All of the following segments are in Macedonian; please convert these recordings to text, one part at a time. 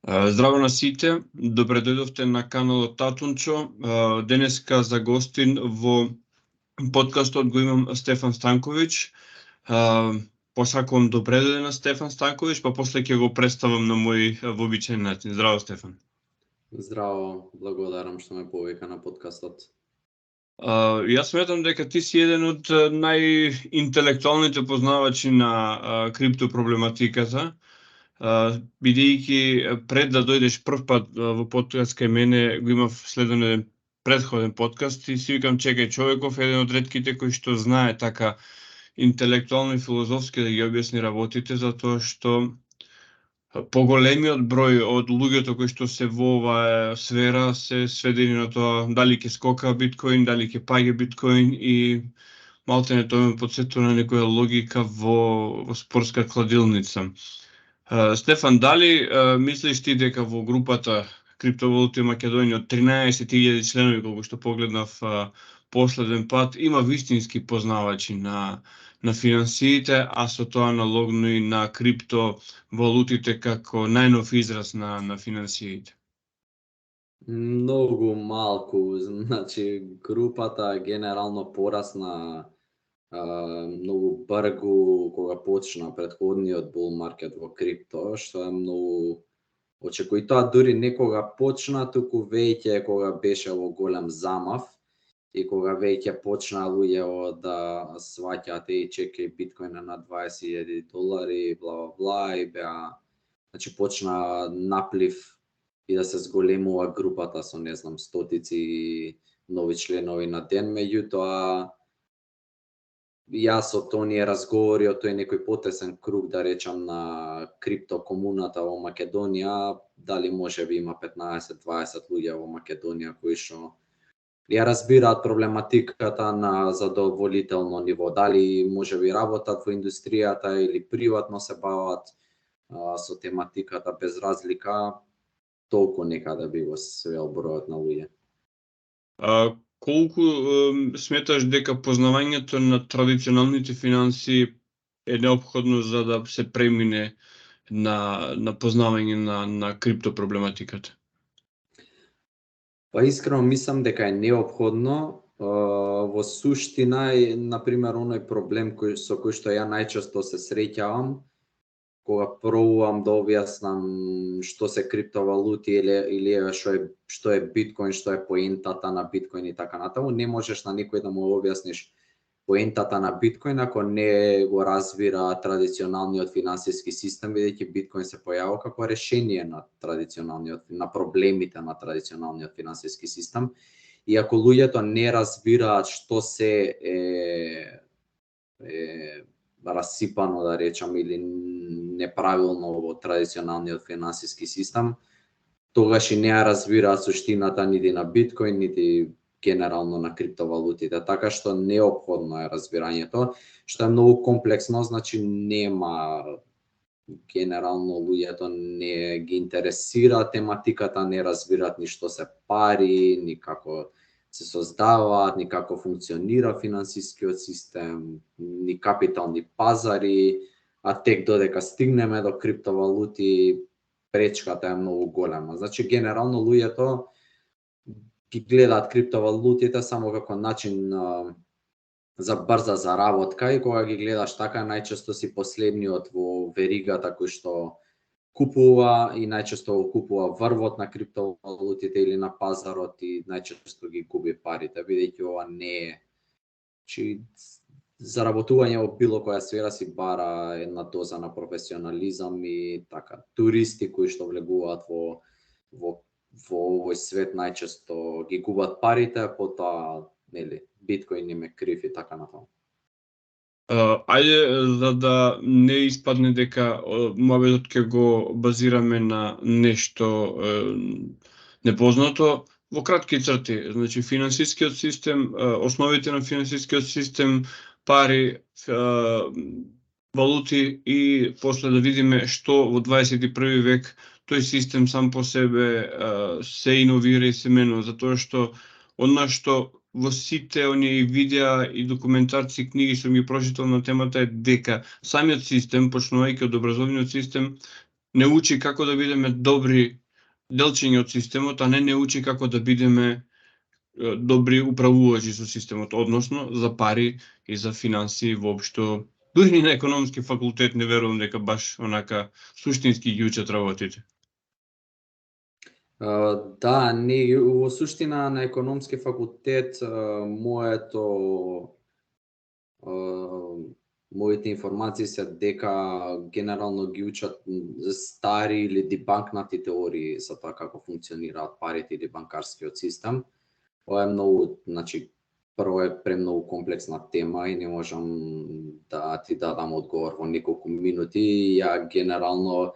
Здраво на сите, добре дојдовте на каналот Татунчо. Денеска за гостин во подкастот го имам Стефан Станковиќ. Посакувам добре дојде на Стефан Станковиќ, па после ќе го представам на мој вообичаен начин. Здраво, Стефан. Здраво, благодарам што ме повика на подкастот. Јас сметам дека ти си еден од најинтелектуалните познавачи на криптопроблематиката. Бидејќи пред да дојдеш прв пат во подкаст кај мене, го имав следен еден предходен подкаст и си викам чекај, човеков еден од ретките кој што знае така интелектуално и филозофски да ги објасни работите, затоа што поголемиот број од луѓето кои што се во оваа сфера се сведени на тоа дали ќе скока биткоин, дали ќе паѓа биткоин и малтене тоа ме потсетува на некоја логика во спортска кладилница. Стефан, дали мислиш ти дека во групата Криптовалути Македонија од 13.000 членови, колку што погледнав последен пат, има вистински познавачи на финансиите, а со тоа аналогно и на криптовалутите како најнов израз на финансиите? Многу малку, значи групата генерално порасна многу бргу кога почна претходниот bull market во крипто, што е многу очекувај. Тоа дури некога почна, туку веќе кога беше во голем замав и кога веќе почна луѓе да сваќаат и чекај биткоин на $20,000, бла бла и беа, значи почна наплив и да се зголемува групата со не знам стотици нови членови на ден, меѓутоа јас од оние разговори, од тој некој потесен круг, да речам, на крипто комуната во Македонија, дали може би има 15-20 луѓе во Македонија кои што ја разбираат проблематиката на задоволително ниво, дали може би работат во индустријата или приватно се бават со тематиката, без разлика, толку некаде би го свел бројот на луѓе. Колку сметаш дека познавањето на традиционалните финансии е неопходно за да се премине на познавање на криптопроблематиката? Па искрено мислам дека е неопходно. Во суштина, например, оној проблем со кој што ја најчесто се среќавам, кога пробувам да објаснам што се криптовалути или што е биткоин, што е поентата на биткоин и така натаму, не можеш на никој да му објасниш поентата на биткоин ако не го разбира традиционалниот финансиски систем, бидејќи биткоин се појавува како решение на проблемите на традиционалниот финансиски систем. И ако луѓето не разбираат што се е расипано, да речам, или неправилно во традиционалниот финансиски систем, тогаш и не ја разбираат суштината нити на биткоин, нити генерално на криптовалутите, така што неопходно е разбирањето, што е многу комплексно, значи нема генерално луѓето не ги интересира тематиката, не разбираат ни што се пари, ни како се создаваат, ни како функционира финансискиот систем, ни капитални пазари, а тек додека стигнеме до криптовалути, пречката е многу голема. Значи, генерално луѓето ги гледаат криптовалутите само како начин за брза заработка и кога ги гледаш така, најчесто си последниот во веригата кој што купува и најчесто купува врвот на криптовалутите или на пазарот и најчесто ги губи парите, бидејќи ова не е. Чи заработување во било која сфера си бара една доза на професионализам и така. Туристи кои што влегуваат во овој свет најчесто ги губат парите, потоа нели биткоин им е крив и така натаму. Ајде за да не испадне дека муабетот ќе го базираме на нешто непознато, во кратки црти, значи финансискиот систем, основите на финансискиот систем, пари, валути и после да видиме што во 21 век тој систем сам по себе се иновира и се менува, затоа што она што во сите оние видеа и документарци, книги што ми прочитал на темата е дека самиот систем, почнувајќи од образовниот систем, не учи како да бидеме добри делчиња од системот, а не учи како да бидеме добри управувачи со системот, односно за пари и за финансии воопшто. Дури на економски факултет не верувам дека баш онака суштински ги учат работите. Да, не, во суштина на економски факултет моите информации се дека генерално ги учат стари или дебанкнати теории за тоа како функционираат парите или банкарскиот систем. Ова е многу, значи, прво е премногу комплексна тема и не можам да ти дадам одговор во неколку минути. Ја генерално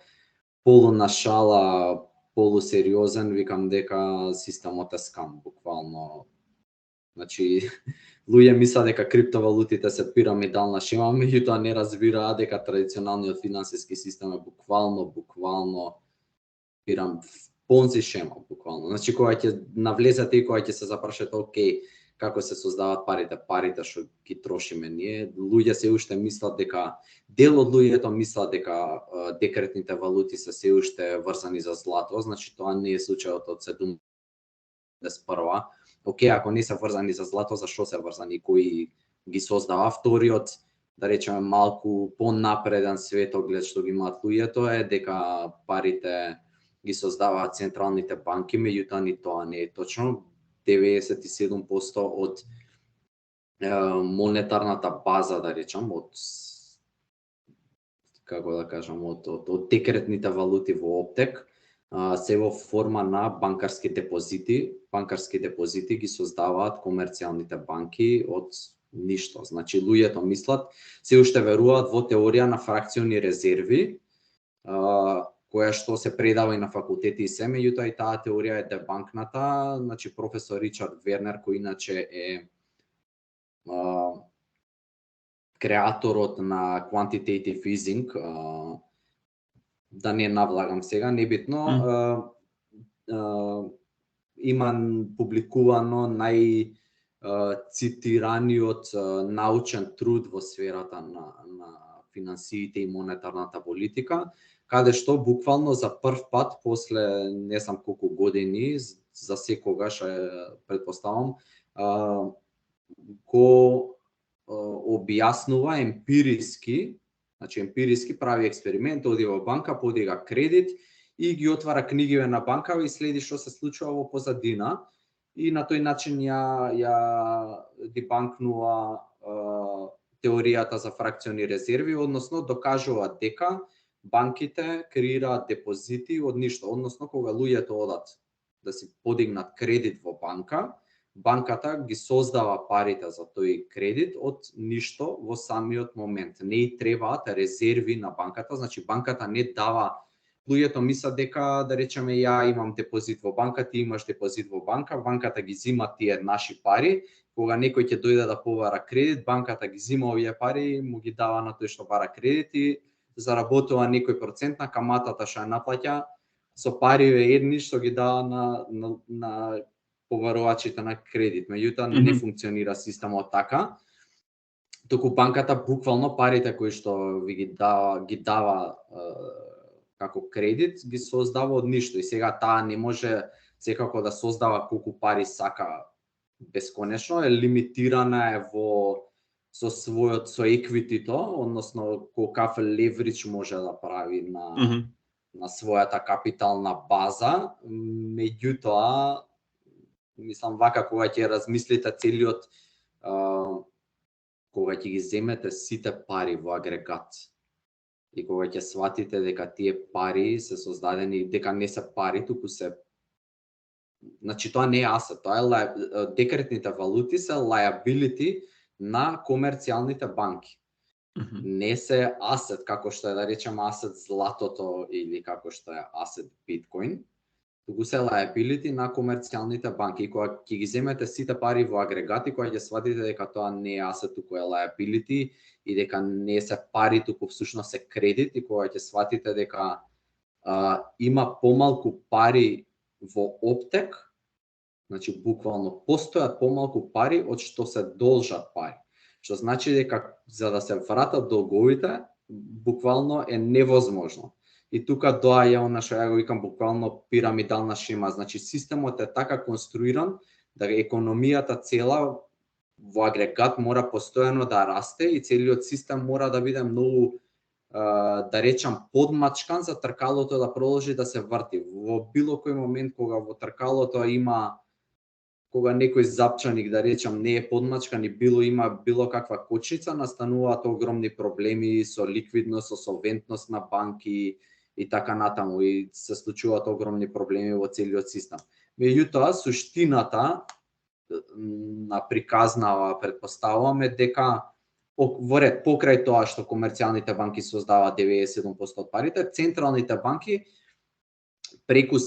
полу шала, полусериозен викам дека системот е скам, буквално. Значи, луѓе мислат дека криптовалутите се пирамидална шема, меѓутоа не разбираат дека традиционалниот финансиски систем е буквално понзи шема, буквално. Значи, кога ќе навлезете и кога ќе се запрашате, окей, како се создаваат парите што ги трошиме ние, луѓе се уште мислат дека, дел од луѓето мислат дека декретните валути се уште врзани за злато, значи тоа не е случајот од 71-а. Океј, ако не се врзани за злато, зашто се врзани, кои ги создава? Вториот, да речеме, малку понапреден светоглед што ги имаат луѓето е дека парите ги создаваат централните банки, меѓутоа ни тоа не е точно. 97% од монетарната база, да речам, од декретните валути во оптек, се во форма на банкарски депозити. Банкарски депозити ги создаваат комерцијалните банки од ништо. Значи, луѓето мислат, се уште веруваат во теорија на фракциони резерви, која што се предава и на факултети и се, меѓутоа и таа теорија е дебанкната. Значи, професор Ричард Вернер, кој иначе е креаторот на quantitative easing, да не навлагам сега, небитно, има публикувано цитираниот научен труд во сферата на финансиите и монетарната политика, каде што буквално за прв пат после не знам колку години, за секогаш претпоставам, го објаснува емпириски, значи емпириски прави експеримент, оди во банка, подига кредит и ги отвара книгиве на банкава и следи што се случува во позадина, и на тој начин ја дебанкнува теоријата за фракциони резерви, односно докажува дека банките креираат депозити од ништо, односно кога луѓето одат да си подигнат кредит во банка, банката ги создава парите за тој кредит од ништо во самиот момент. Не и требаат резерви на банката, значи банката не дава. Луѓето мислат дека, да речеме, ја имам депозит во банка, ти имаш депозит во банка, банката ги зима тие наши пари, кога некој ќе дојде да побара кредит, банката ги зима овие пари, му ги дава на тој што бара кредит и заработува некој процент на каматата што ја наплаќа со пари едни што ги дава на побарувачите на кредит. Меѓутоа не функционира системот така. Току банката буквално парите кои што ви ги дава како кредит, ги создава од ништо. И сега таа не може секако да создава колку пари сака бесконечно, е лимитирана е со еквитито, односно колкав левридж може да прави на својата капитална база. Меѓутоа, мислам вака, кога ќе размислите целиот, кога ќе ги земете сите пари во агрегат и кога ќе сватите дека тие пари се создадени, дека не се пари, туку се, значи тоа не е асет, тоа е декретните валути се liability на комерцијалните банки. Не се асет како што е, да речеме, асет златото или како што е асет биткоин, туку се liability на комерцијалните банки. И кога ќе ги земете сите пари во агрегати, кога ќе сватите дека тоа не е асет, туку е liability и дека не се пари, туку всушност се кредит, и кога ќе сватите дека има помалку пари во оптек, значи буквално постојат помалку пари од што се должат пари. Што значи дека за да се вратат долговите, буквално е невозможно. И тука доаѓа она што ја го викам буквално пирамидална шема. Значи системот е така конструиран да економијата цела во агрегат мора постојано да расте и целиот систем мора да биде многу да речам подмачкан за тркалото да продолжи да се врти. Во било кој момент кога во тркалото кога некој запчаник да речам не е подмачкан и има било каква кочница, настануваат огромни проблеми со ликвидност, со солвентност на банки и така натаму и се случуваат огромни проблеми во целиот систем. Меѓутоа суштината на приказнава претпоставуваме дека во ред покрај тоа што комерцијалните банки создаваат 97% од парите, централните банки преку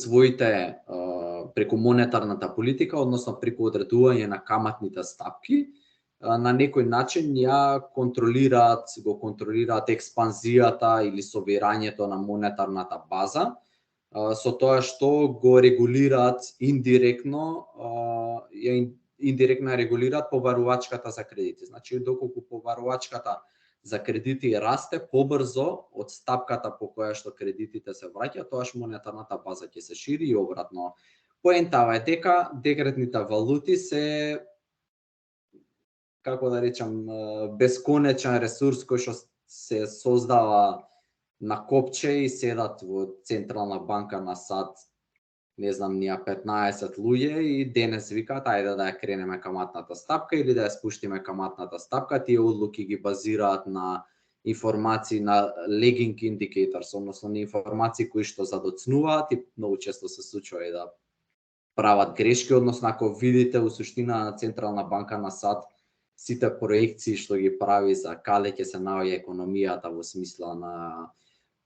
преку монетарната политика, односно преку одредување на каматните стапки, на некој начин го контролираат експанзијата или собирањето на монетарната база, со тоа што го регулираат индиректно регулираат побарувачката за кредити. Значи, доколку побарувачката за кредити расте побрзо од стапката по која што кредитите се враќаат, тоаш монетарната база ќе се шири и обратно. Поентава е дека декретните валути се, како да речам, бесконечен ресурс кој што се создава на копче и седат во Централна банка на САД, не знам, 15 луѓе и денес викаат ајде да ја кренеме каматната стапка или да ја спуштиме каматната стапка. Тие одлуки ги базираат на информации на lagging indicators, односно на информации кои што задоцнуваат и многу често се случува и да прават грешки, односно ако видите у суштина на Централна банка на САД сите проекции што ги прави за каде ќе се наоѓа економијата во смисла на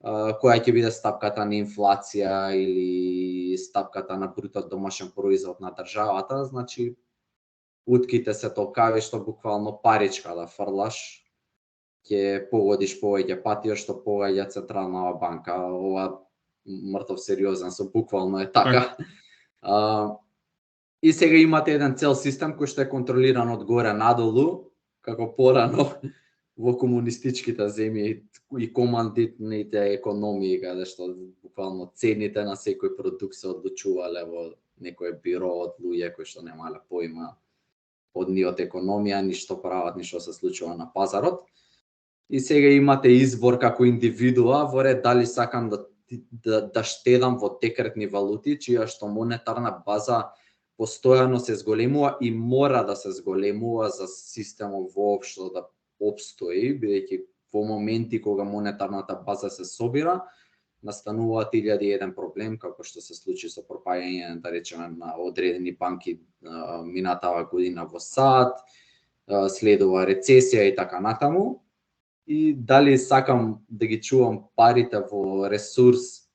која ќе биде стапката на инфлација или стапката на брутот домашен производ на државата, значи утките се толкави што буквално паричка да фрлаш ќе погодиш повеќе пати што погодја Централна банка. Ова мртов сериозен со буквално е така. И сега имате еден цел систем кој што е контролиран од горе надолу, како порано во комунистичките земји и командитните економии, каде што буквално цените на секој продукт се одлучувале во некое биро од луѓе кои што немале поима од ни од економија, ни што прават, ни што се случува на пазарот. И сега имате избор како индивидуа во ред дали сакам да штедам во декретни валути, чија што монетарна база постојано се зголемува и мора да се зголемува за системот воопшто да обстои, бидејќи во моменти кога монетарната база се собира, настануваат 1001 проблем, како што се случи со пропаѓање, да речеме, на одредени банки минатава година во САД, следува рецесија и така натаму. И дали сакам да ги чувам парите во ресурс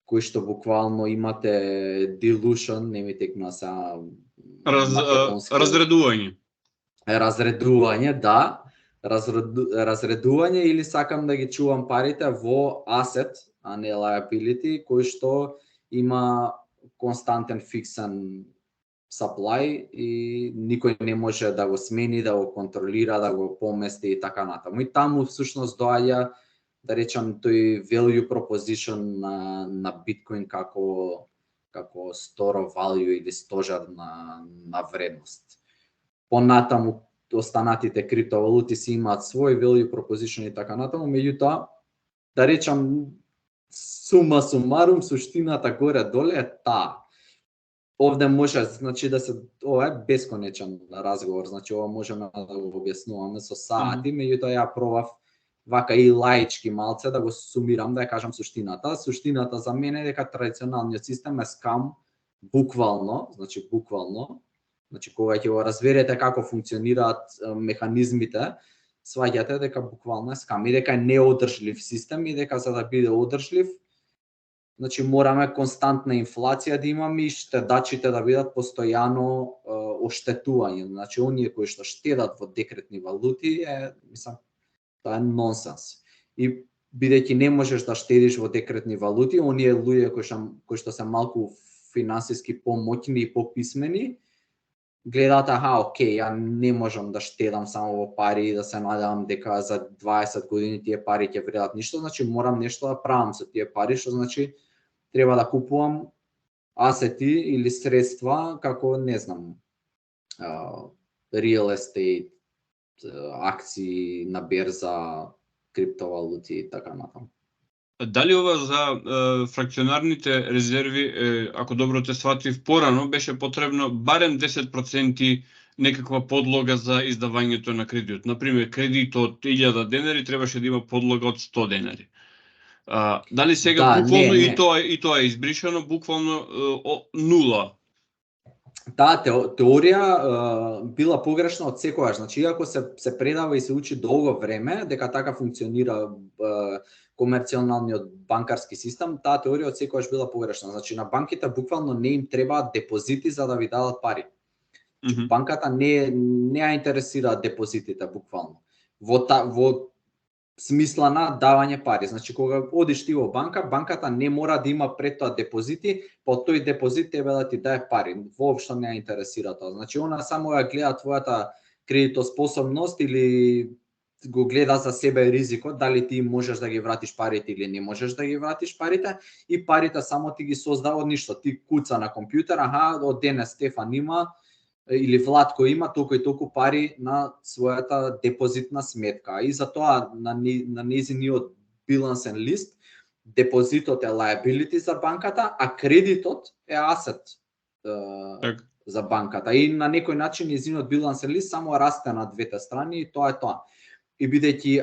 кој што буквално имате dilution, не ми текна са разредување. Разредување, да. Разредување или сакам да ги чувам парите во asset, а не liability, кој што има константен фиксен supply и никој не може да го смени, да го контролира, да го помести и така натаму. И таму всушност доаѓа, да речам, тој value proposition на Bitcoin како store of value или стожар на вредност. Понатаму останатите криптовалути си имаат свој value proposition и така натаму, меѓутоа, да речам, сума сумарум, суштината горе-доле е таа. Овде може, значи ова е бесконечен разговор, значи ова можеме да го објаснуваме со сати, меѓутоа ја пробав вака и лаички малце да го сумирам, да ја кажам суштината. Суштината за мене е дека традиционалниот систем е скам, буквално, значи кога ќе го разберете како функционираат механизмите, сваѓате дека буквално е скам и дека е неодржлив систем и дека за да биде одржлив, значи мораме константна инфлација да имаме и штедачите да бидат постојано оштетување. Значи оние кои што штедат во декретни валути тоа е нонсенс. И бидејќи не можеш да штедиш во декретни валути, оние луѓе кои што се малку финансиски помоќни и пописмени, гледаат, окей, ја не можам да штедам само во пари и да се надевам дека за 20 години тие пари ќе вредат ништо, значи морам нешто да правам со тие пари, што значи треба да купувам асети или средства како, не знам, real estate, акции на берза, криптовалути и така натаму. Дали ова за фракционарните резерви, ако добро те сватив порано, беше потребно барем 10% некаква подлога за издавањето на кредит. Например, кредит од 1000 денари требаше да има подлога од 100 денари. Дали сега буквално не. И тоа е избришано, буквално нула? Таа теорија била погрешна од секогаш. Значи, иако се предава и се учи долго време дека така функционира комерцијалниот банкарски систем, таа теорија од секогаш била погрешна. Значи, на банките буквално не им требаат депозити за да ви дадат пари. Банката не ја интересира депозитите буквално. Во смисла на давање пари. Значи, кога одиш ти во банка, банката не мора да има пред тоа депозити, по тој депозит тебе да ти дае пари. Воопшто не ја интересира тоа. Значи, она само ја гледа твојата кредитоспособност или го гледа за себе ризикот, дали ти можеш да ги вратиш парите или не можеш да ги вратиш парите, и парите само ти ги создава од ништо. Ти куца на компјутер, од денес Стефан има или Владко има толку и толку пари на својата депозитна сметка. И затоа на нејзиниот билансен лист депозитот е liability за банката, а кредитот е asset за банката. И на некој начин нејзиниот билансен лист само расте на двете страни и тоа е тоа. И бидејќи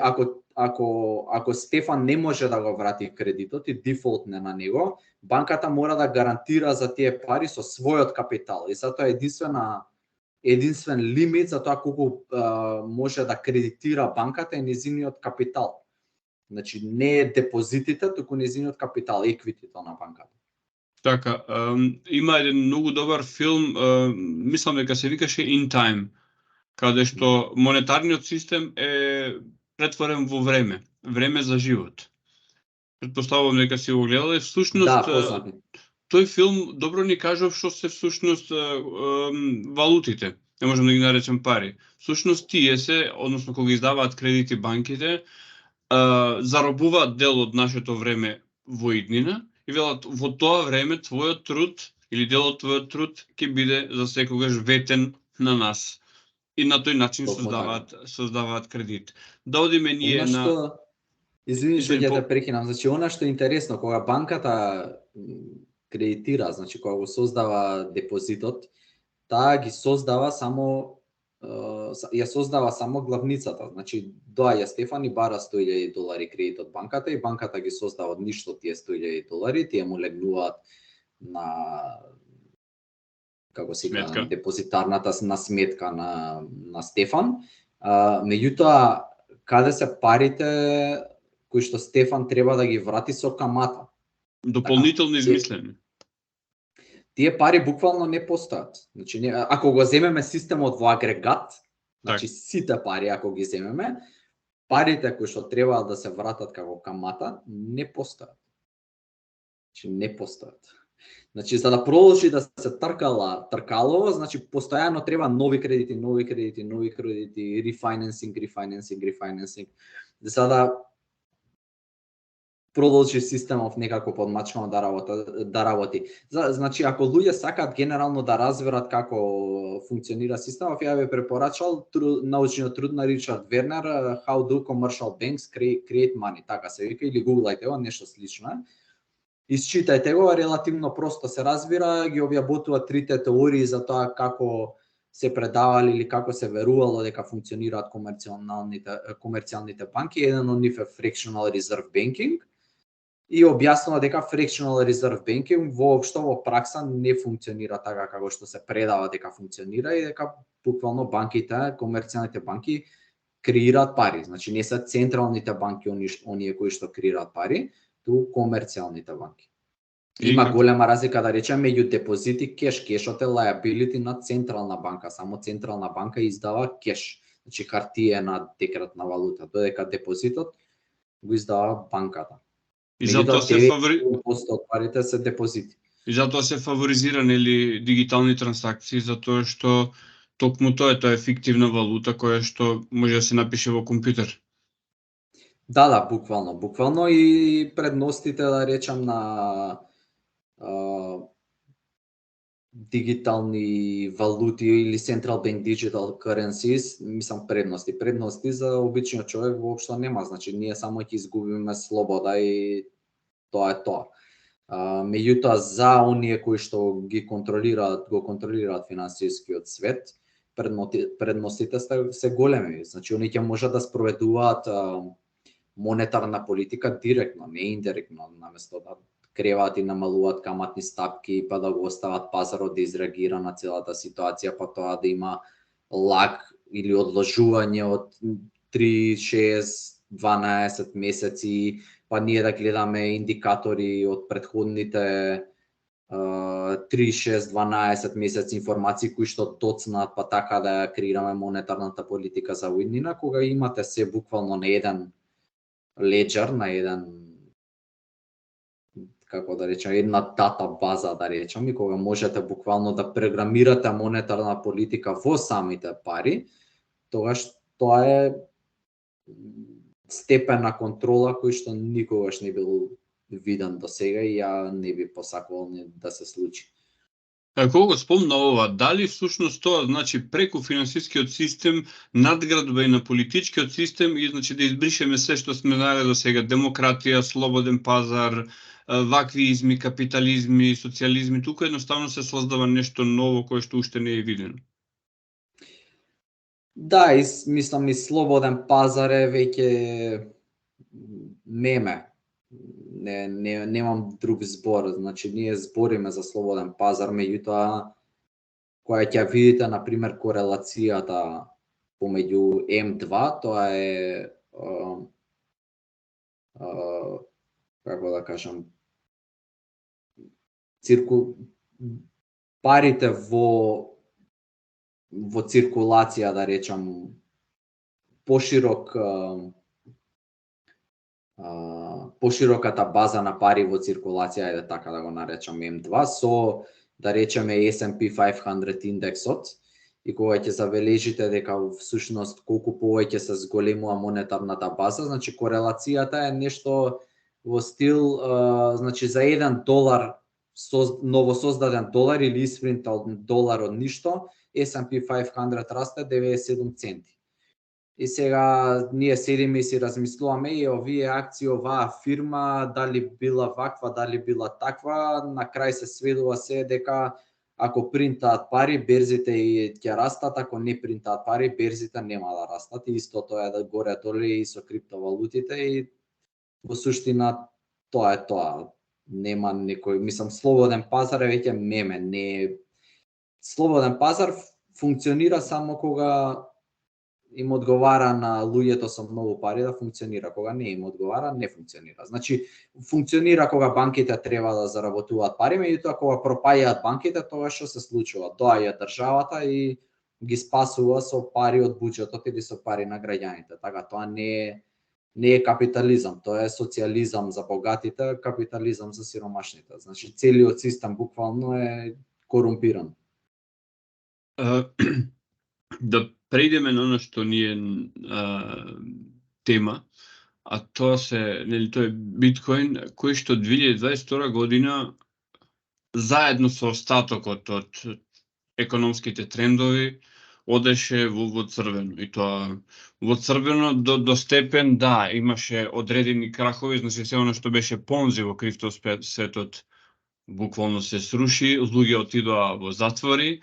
ако Стефан не може да го врати кредитот и дефолтне на него, банката мора да гарантира за тие пари со својот капитал. И затоа единствен лимит за тоа колку може да кредитира банката е нејзиниот капитал. Значи не е депозитите, туку нејзиниот капитал, еквитито на банката. Така, има еден многу добар филм, мислам дека се викаше In Time, каде што монетарниот систем е претворен во време за живот. Предпоставувам дека си го гледале, всушност тој филм добро ни кажува што се всушност валутите, не можам да ги наречем пари. Всушност тие се, односно кога издаваат кредити банките, заробуваат дел од нашето време во иднина и велат во тоа време твојот труд или дел од твојот труд ќе биде за секогаш ветен на нас. И на тој начин создаваат кредит. Да одиме ние на... Извини што ќе те прекинам, значи она што е интересно, кога банката кредитира, значи кога го создава депозитот, таа ги создава само главницата. Значи доаѓа Стефан и бара $100,000 кредит од банката и банката ги создава од ништо тие $100,000, тие му легнуваат на депозитарната на сметка на Стефан. Меѓутоа, каде се парите кои што Стефан треба да ги врати со камата? Дополнително измислени. Тие пари буквално не постојат. Значи, ако го земеме системот во агрегат, значи сите пари ако ги земеме, парите кои што треба да се вратат како камата не постојат. Значи не постојат. Значи за да продолжи да се тркалово, значи постојано треба нови кредити, refinancing. За да продолжи системов некако подмачкано да работи. Значи ако луѓе сакаат генерално да разберат како функционира системов, ја би препорачал научниот труд на Ричард Вернер How do commercial banks create money, така се вика, или гуглајте го, нешто слично е. Исчитајте го, релативно просто се разбира, ги објавуваат трите теории за тоа како се предавали или како се верувало дека функционираат комерцијалните банки. Еден од нив е fractional reserve banking и објаснува дека fractional reserve banking воопшто во пракса не функционира така како што се предава дека функционира и дека буквално банките, комерцијалните банки креираат пари. Значи не се централните банки оние кои што креираат пари, туку комерцијалните банки. Има голема разлика, да речеме, меѓу депозит и кеш. Кешот е liability на централна банка, само централна банка издава кеш, значи хартија на декретна валута, додека депозитот го издава банката. И затоа се парите се депозити. И затоа се фаворизирани или дигитални трансакции, затоа што токму тоа е фиктивна валута која што може да се напише во компјутер. Да, буквално и предностите да речам на дигитални валути или Central Bank Digital Currencies, мислам предности за обичниот човек воопшто нема, значи ние само ќе изгубиме слобода и тоа е тоа. Меѓутоа за оние кои што го контролираат финансискиот свет, предностите се големи, значи оние ќе можат да спроведуваат монетарна политика директно, не индиректно, наместо да креваат и намалуваат каматни стапки, па да го остават пазарот да изреагира на целата ситуација, па тоа да има лаг или одложување од 3, 6, 12 месеци, па ние да гледаме индикатори од претходните 3, 6, 12 месеци информации кои што доцнат, па така да креираме монетарната политика за уиднина, кога имате се буквално на еден леџер, на еден, како да речем, една дата база, да речем, и кога можете буквално да програмирате монетарна политика во самите пари, тогаш тоа е степен на контрола кој што никогаш не бил виден до сега и ја не би посакувал да се случи. Кога го спомна ова, дали всушност тоа значи преку финансискиот систем надградува и на политичкиот систем и значи да избришеме се што сме знаеле до сега, демократија, слободен пазар, вакви изми, капитализми, социјализми, туку едноставно се создава нешто ново кое што уште не е видено. Да, мислам и слободен пазар е веќе меме. Немам друг збор, значи ние збориме за слободен пазар, меѓутоа кога ќе видите на пример корелацијата помеѓу М2, тоа е како да кажам, парите во циркулација, да речам, пошироката база на пари во циркулација, ајде така да го наречам М2, со, да речеме, S&P 500 индексот, и кога ќе забележите дека всушност колку повеќе се зголемува монетарната база, значи корелацијата е нешто во стил, значи за $1 новосоздаден долар или испринтал долар од ништо, S&P 500 расте 97 центи. И сега ние седиме и си размислуваме и овие акции, оваа фирма, дали била ваква, дали била таква, на крај се сведува се дека ако принтаат пари, берзите ќе растат, ако не принтаат пари, берзите нема да растат. И истото е да горе-долу и со криптовалутите и во суштина тоа е тоа. Нема некој, мислам, слободен пазар е веќе меме, не. Слободен пазар функционира само кога им одговара на луѓето со многу пари да функционира, кога не им одговара, не функционира. Значи, функционира кога банките треба да заработуваат пари, меѓутоа кога пропаѓаат банките, тоа што се случува? Доаѓа државата и ги спасува со пари од буџетот или со пари на граѓаните. Така, тоа не е капитализам, тоа е социјализам за богатите, капитализам за сиромашните. Значи, целиот систем буквално е корумпиран. Да преидеме на оно што ни е тема, а тоа тоа е биткоин, кој што 2022 година заедно со остатокот од економските трендови одеше во црвено. И тоа во црвено до степен, да, имаше одредени крахови, значи се оно што беше понзи во криптосветот буквално се сруши, луѓе отидоа во затвори,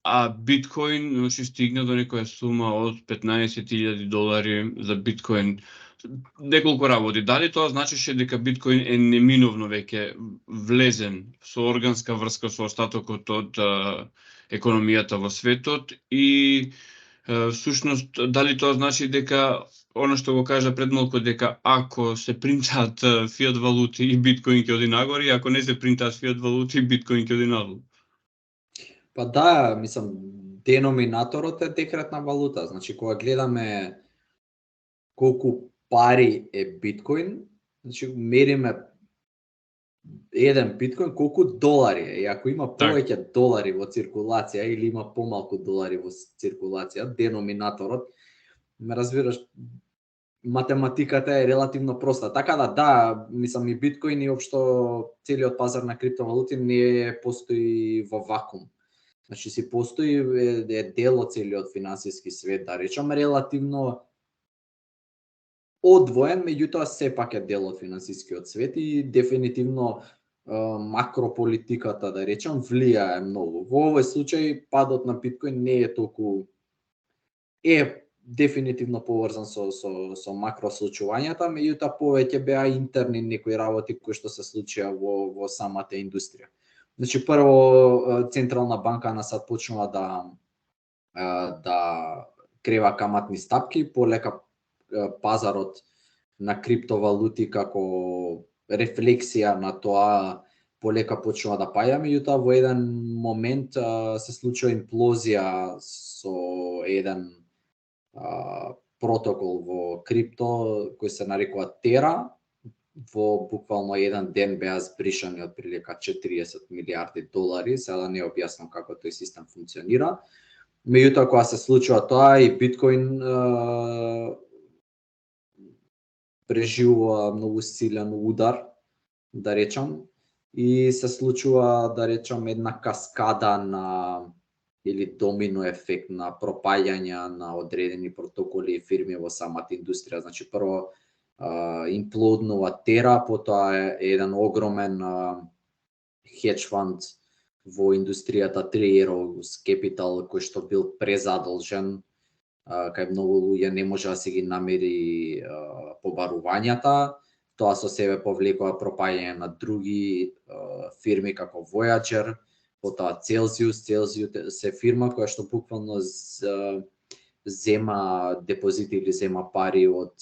а биткоин значи стигна до некоја сума од $15,000 за биткоин. Неколку работи. Дали тоа значеше дека биткоин е неминовно веќе влезен со органска врска со остатокот од економијата во светот и всушност дали тоа значи дека оно што го кажа пред малку, дека ако се принтаат фиат валути и биткоин ќе оди нагоре, и ако не се принтаат фиат валути, биткоин ќе оди надолу? Па да, мислам, деноминаторот е декретна валута. Значи, кога гледаме колку пари е биткоин, значи мериме еден биткоин колку долари е. И ако има повеќе долари во циркулација или има помалку долари во циркулација, деноминаторот, ме разбираш, математиката е релативно проста. Така да, мислам и биткоин и општо целиот пазар на криптовалути не постои во вакуум. Значи си постои е дел од целиот финансиски свет, да речам, релативно одвоен, меѓутоа сепак е дел од финансискиот свет и дефинитивно макрополитиката, да речам, влијае многу. Во овој случај падот на биткоин не е толку дефинитивно поврзан со макрослучувањата, меѓутоа повеќе беа интерни некои работи кои што се случија во самата индустрија. Значи прво Централна банка на САД почнува да крева каматни стапки, полека пазарот на криптовалути како рефлексија на тоа полека почнува да паја, меѓутоа во еден момент се случува имплозија со еден протокол во крипто кој се нарекува Тера. Во буквално еден ден беа збришани од прилика 40 милиарди долари, сега не објаснам како тој систем функционира. Меѓутоа кога се случува тоа и биткоин преживува многу силен удар, да речам, и се случува, да речам, една каскада на или домино ефект на пропаѓања на одредени протоколи и фирми во самата индустрија. Значи прво имплоднува Тера, потоа е еден огромен хедж фанд во индустријата Three Arrows Capital кој што бил презадолжен, кај многу луѓе не може да си ги намери побарувањата. Тоа со себе повлекува пропаѓање на други фирми како Voyager, потоа Celsius се фирма која што буквално зема депозити или зема пари од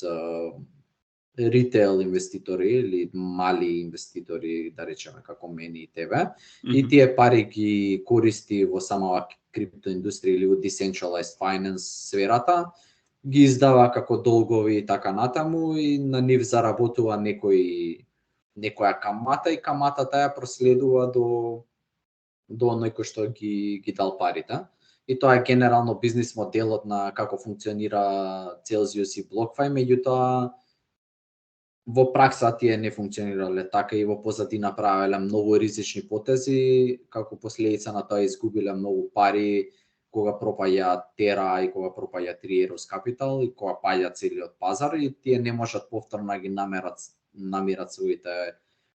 ритейл инвеститори или мали инвеститори, да речеме како мене и тебе, и тие пари ги користи во самава криптоиндустрија или во decentralized finance сферата, ги издава како долгови и така натаму и на нив заработува некоја камата и каматата ја проследува до оној кој што ги дал парите. И тоа е генерално бизнис моделот на како функционира Celsius и BlockFi, меѓутоа во пракса тие не функционирале така и во позадина правеле многу ризични потези, како последица на тоа изгубиле многу пари кога пропаѓа Тера и кога пропаѓа Three Arrows Capital и кога паѓа целиот пазар и тие не можат повторно да ги намират своите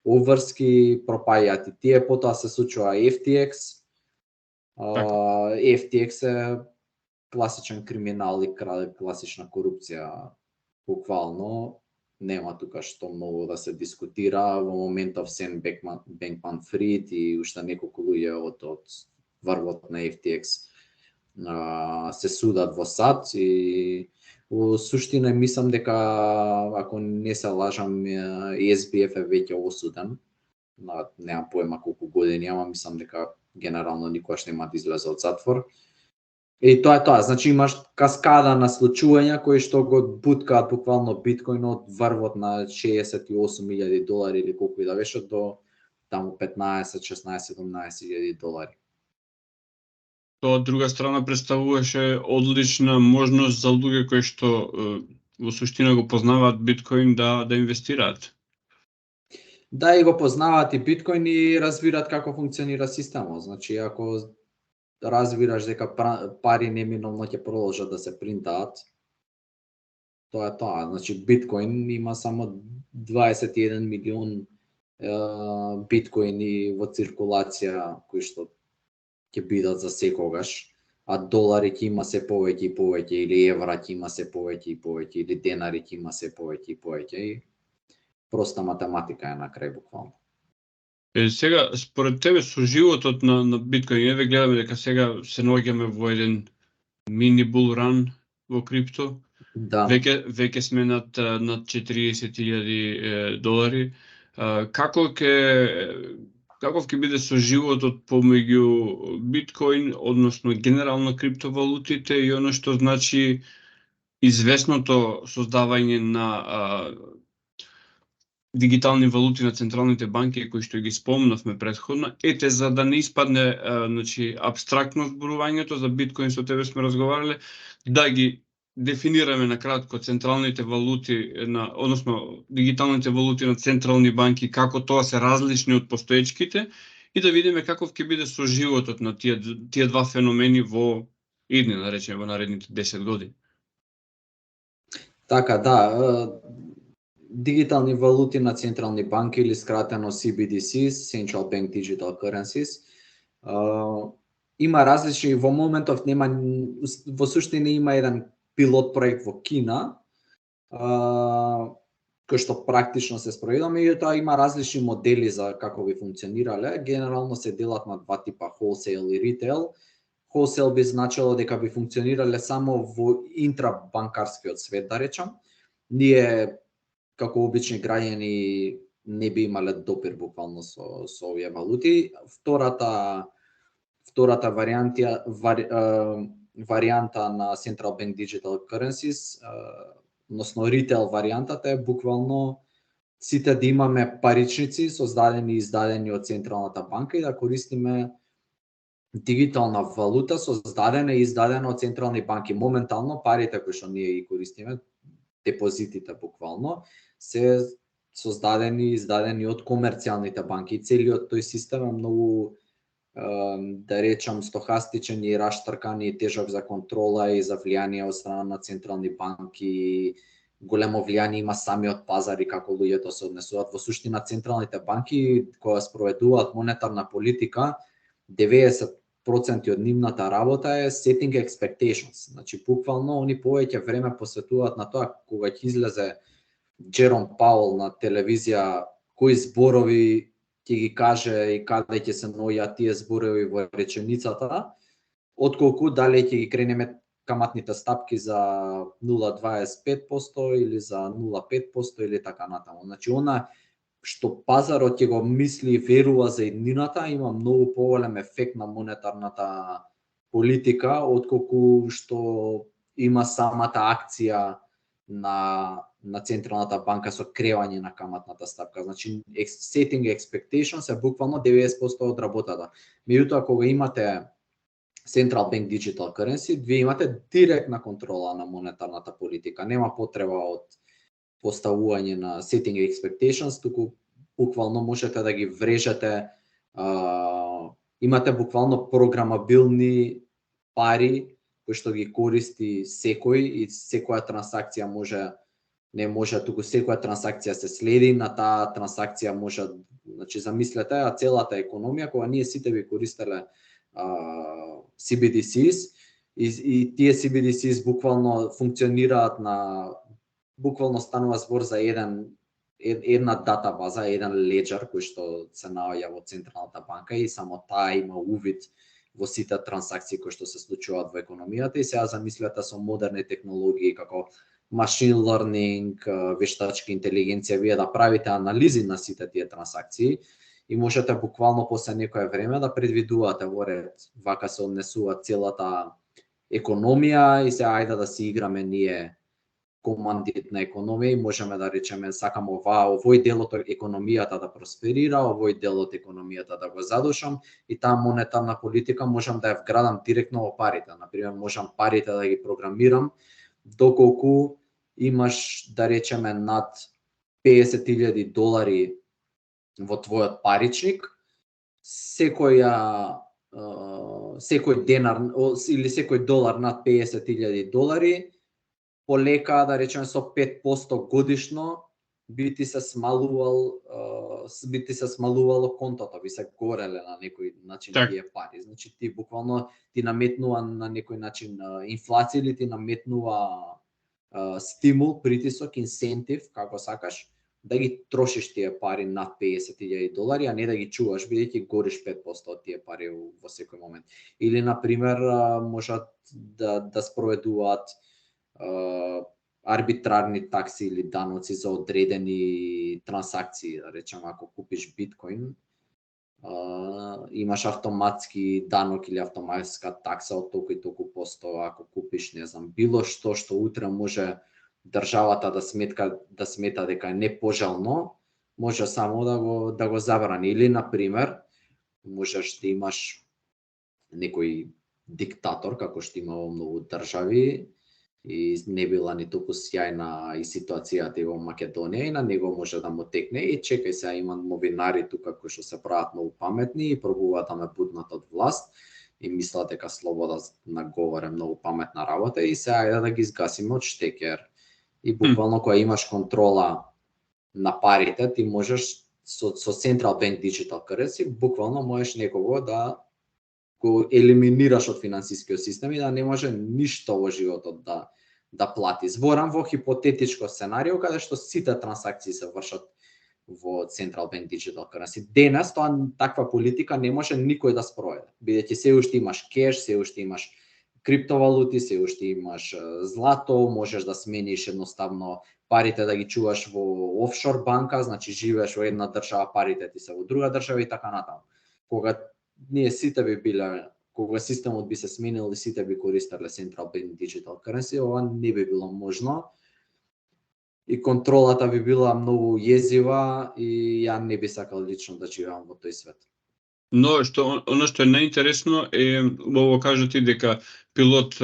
обврски, пропаѓаат и тие, потоа се случува FTX. FTX е класичен криминал и класична корупција, буквално. Нема тука што многу да се дискутира. Во моментов Сем Бенкман-Фрид и уште неколку луѓе од врвот на FTX се судат во САД и во суштина мислам дека, ако не се лажам, SBF е веќе осуден. Немам поема колку години, ама мислам дека генерално никогаш нема да излезе од затвор. И тоа е тоа, значи имаш каскада на случувања кои што го буткаат буквално биткоин од врвот на 68.000 долари или колку и да беше до таму 15, 16, 17.000 долари. Тоа од друга страна представуваше одлична можност за луѓе кои што во суштина го познаваат биткоин да инвестираат. Да, и го познаваат и биткоин и разбираат како функционира системот. Значи ако разбираш дека пари неминовно ќе продолжат да се принтаат, тоа е тоа. Значи биткоин има само 21 милион биткоини во циркулација кои што ќе бидат за секогаш, а долари ќе има се повеќе и повеќе, или евра ќе има се повеќе и повеќе, или денари ќе има се повеќе и повеќе. И проста математика е на крај буквално. Сега, според тебе, со животот на биткоин, еве гледаме дека сега се наоѓаме во еден мини бул ран во крипто. Да. Веќе сме над 40.000 долари. Каков ќе биде со животот помеѓу биткоин, односно генерално криптовалутите и оно што значи известното создавање на дигитални валути на централните банки кои што ги спомнавме претходно, ете за да не испадне значи апстрактно зборувањето за биткоин со тебе сме разговарале, да ги дефинираме на кратко централните валути односно дигиталните валути на централни банки, како тоа се различни од постоечките и да видиме каков ќе биде соживотот на тие два феномени во идни, да речеме, во наредните 10 години. Така, да, дигитални валути на централни банки или скратено CBDCs, Central Bank Digital Currencies. Има различни, во моментов нема, во суштина има еден пилот проект во Кина, кој што практично се спроведува, меѓутоа има различни модели за како би функционирале. Генерално се делат на два типа, wholesale и retail. Wholesale би значило дека би функционирале само во интрабанкарскиот свет, да речам. Ние како обични граѓани не би имале допир буквално со овие валути. Втората варијанта на Central Bank Digital Currencies, односно retail варијантата е буквално сите да имаме паричници создадени и издадени од Централната банка и да користиме дигитална валута создадена и издадена од централни банки. Моментално парите кои што ние ги користиме, депозитите буквално, се создадени и издадени од комерцијалните банки. Целиот тој систем е многу, да речам, стохастичен и раштркан и тежок за контрола и за влијание од страна на централни банки. Големо влијание има самиот пазар и како луѓето се однесуваат. Во суштина централните банки кога спроведуваат монетарна политика, 90% од нивната работа е setting expectations. Значи, буквално, они повеќе време посветуваат на тоа кога ќе излезе Джером Пауел на телевизија, кои зборови ќе ги каже и каде ќе се наоѓаат тие зборови во реченицата, отколку дали ќе ги кренеме каматните стапки за 0,25% или за 0,5% или така натаму. Значи, она што пазарот ќе го мисли и верува за иднината, има многу поголем ефект на монетарната политика, отколку што има самата акција на Централната банка со кревање на каматната стапка. Значи, setting expectations е буквално 90% од работата. Меѓутоа, кога имате Central Bank Digital Currency, вие имате директна контрола на монетарната политика. Нема потреба од поставување на setting expectations, туку буквално можете да ги врежете, имате буквално програмабилни пари кои што ги користи секој и секоја трансакција туку секоја трансакција се следи, на таа трансакција може, значи замислете, целата економија кога ние сите ви користеле CBDCs и тие CBDCs буквално функционираат буквално станува збор за една датабаза, еден леџер кој што се наоѓа во Централната банка и само таа има увид во сите трансакции кои што се случуваат во економијата и сега замислете со модерни технологии како machine learning, вештачка интелигенција, вие да правите анализи на сите тие трансакции и можете буквално после некое време да предвидувате во ред вака се однесува целата економија и сега ајде да си играме ние командит на економија и можеме да речеме сакам овој дел од економијата да просперира, овој дел од економијата да го задушам и таа монетарна политика можам да ја вградам директно во парите. Например, можам парите да ги програмирам доколку имаш, да речеме, над $50,000 во твојот паричник, секој денар или секој долар над $50,000 полека, да речеме, со 5% годишно би ти се смалувало контото, би се гореле на некој начин тие пари. Значи ти буквално ти наметнува на некој начин инфлација или ти наметнува стимул, притисок, инсентив, како сакаш, да ги трошиш тие пари над $50,000, а не да ги чуваш, бидејќи гориш 5% од тие пари во секој момент. Или, например, можат да спроведуваат арбитрарни такси или даноци за одредени трансакции, да речеме, ако купиш биткоин, имаш автоматски данок или автоматска такса од толку и толку посто, ако купиш, не знам, било што утре може државата да смета дека е непожелно, може само да го забрани. Или, например, можеш да имаш некој диктатор, како што има во многу држави, и не била ни толку сјајна и ситуацијата и во Македонија, и на него може да му текне и чекај сега има новинари тука кои што се прават многу паметни и пробуваат да ме бутнат од власт и мислат дека слобода на говор е многу паметна работа и сега ајде да ги згасиме од штекер. И буквално кога имаш контрола на парите, ти можеш со Central Bank Digital Currency буквално можеш некого да го елиминираш од финансискиот систем и да не може ништо во животот да плати. Зборам во хипотетичко сценарио каде што сите трансакции се вршат во Central Bank Digital Currency. Денес таква политика не може никој да спроведе, бидејќи се уште имаш кеш, се уште имаш криптовалути, се уште имаш злато, можеш да смениш едноставно парите да ги чуваш во офшор банка, значи живееш во една држава, парите ти се во друга држава и така натаму. Кога ние сите би биле, кога системот би се сменил и сите би користеле Central Bank Digital Currency, ова не би било можно. И контролата би била многу језива и ја не би сакал лично да живеам во тој свет. Но оно што е најинтересно е, ово кажа ти дека пилот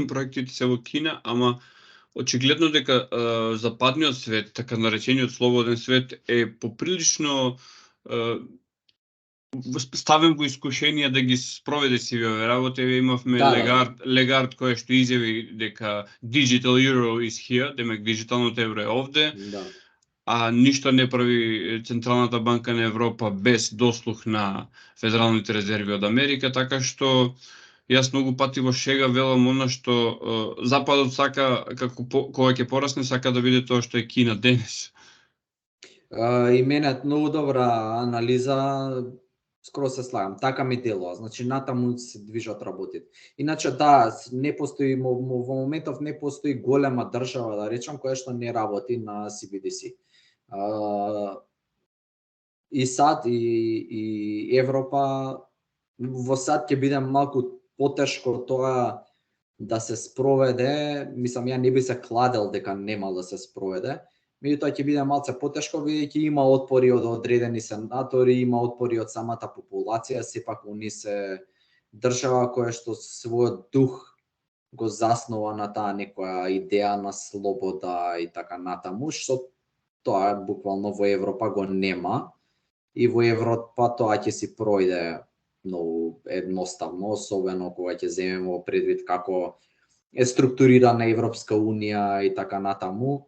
проектите се во Кина, ама очигледно дека западниот свет, така наречениот слободен свет е поприлично ставен во искушение да ги спроведе сиве работи. Имавме Легард кој што изјави дека digital euro is here, демек диджиталното евро е овде. Да. А ништо не прави Централната банка на Европа без дослух на федералните резерви од Америка, така што јас многу пати во шега велам она што Западот сака, како кога ќе порасне, сака да биде тоа што е Кина денес. И мене многу добра анализа, скоро се слагам, така ми делува, значи натаму се движат работите. Иначе да, не постои во моментов не постои голема држава, да речам, која што не работи на CBDC. И САД и Европа, во САД ќе биде малку потешко тоа да се спроведе, мислам ја не би се кладел дека нема да се спроведе, меѓутоа ќе биде малце потешко бидејќи има отпори од одредени сенатори, има отпори од самата популација, сепак они се држава која што својот дух го заснова на таа некоја идеја на слобода и така натаму, што тоа буквално во Европа го нема и во Европа тоа ќе си пројде многу едноставно, особено кога ќе земеме во предвид како е структурирана Европска унија и така натаму.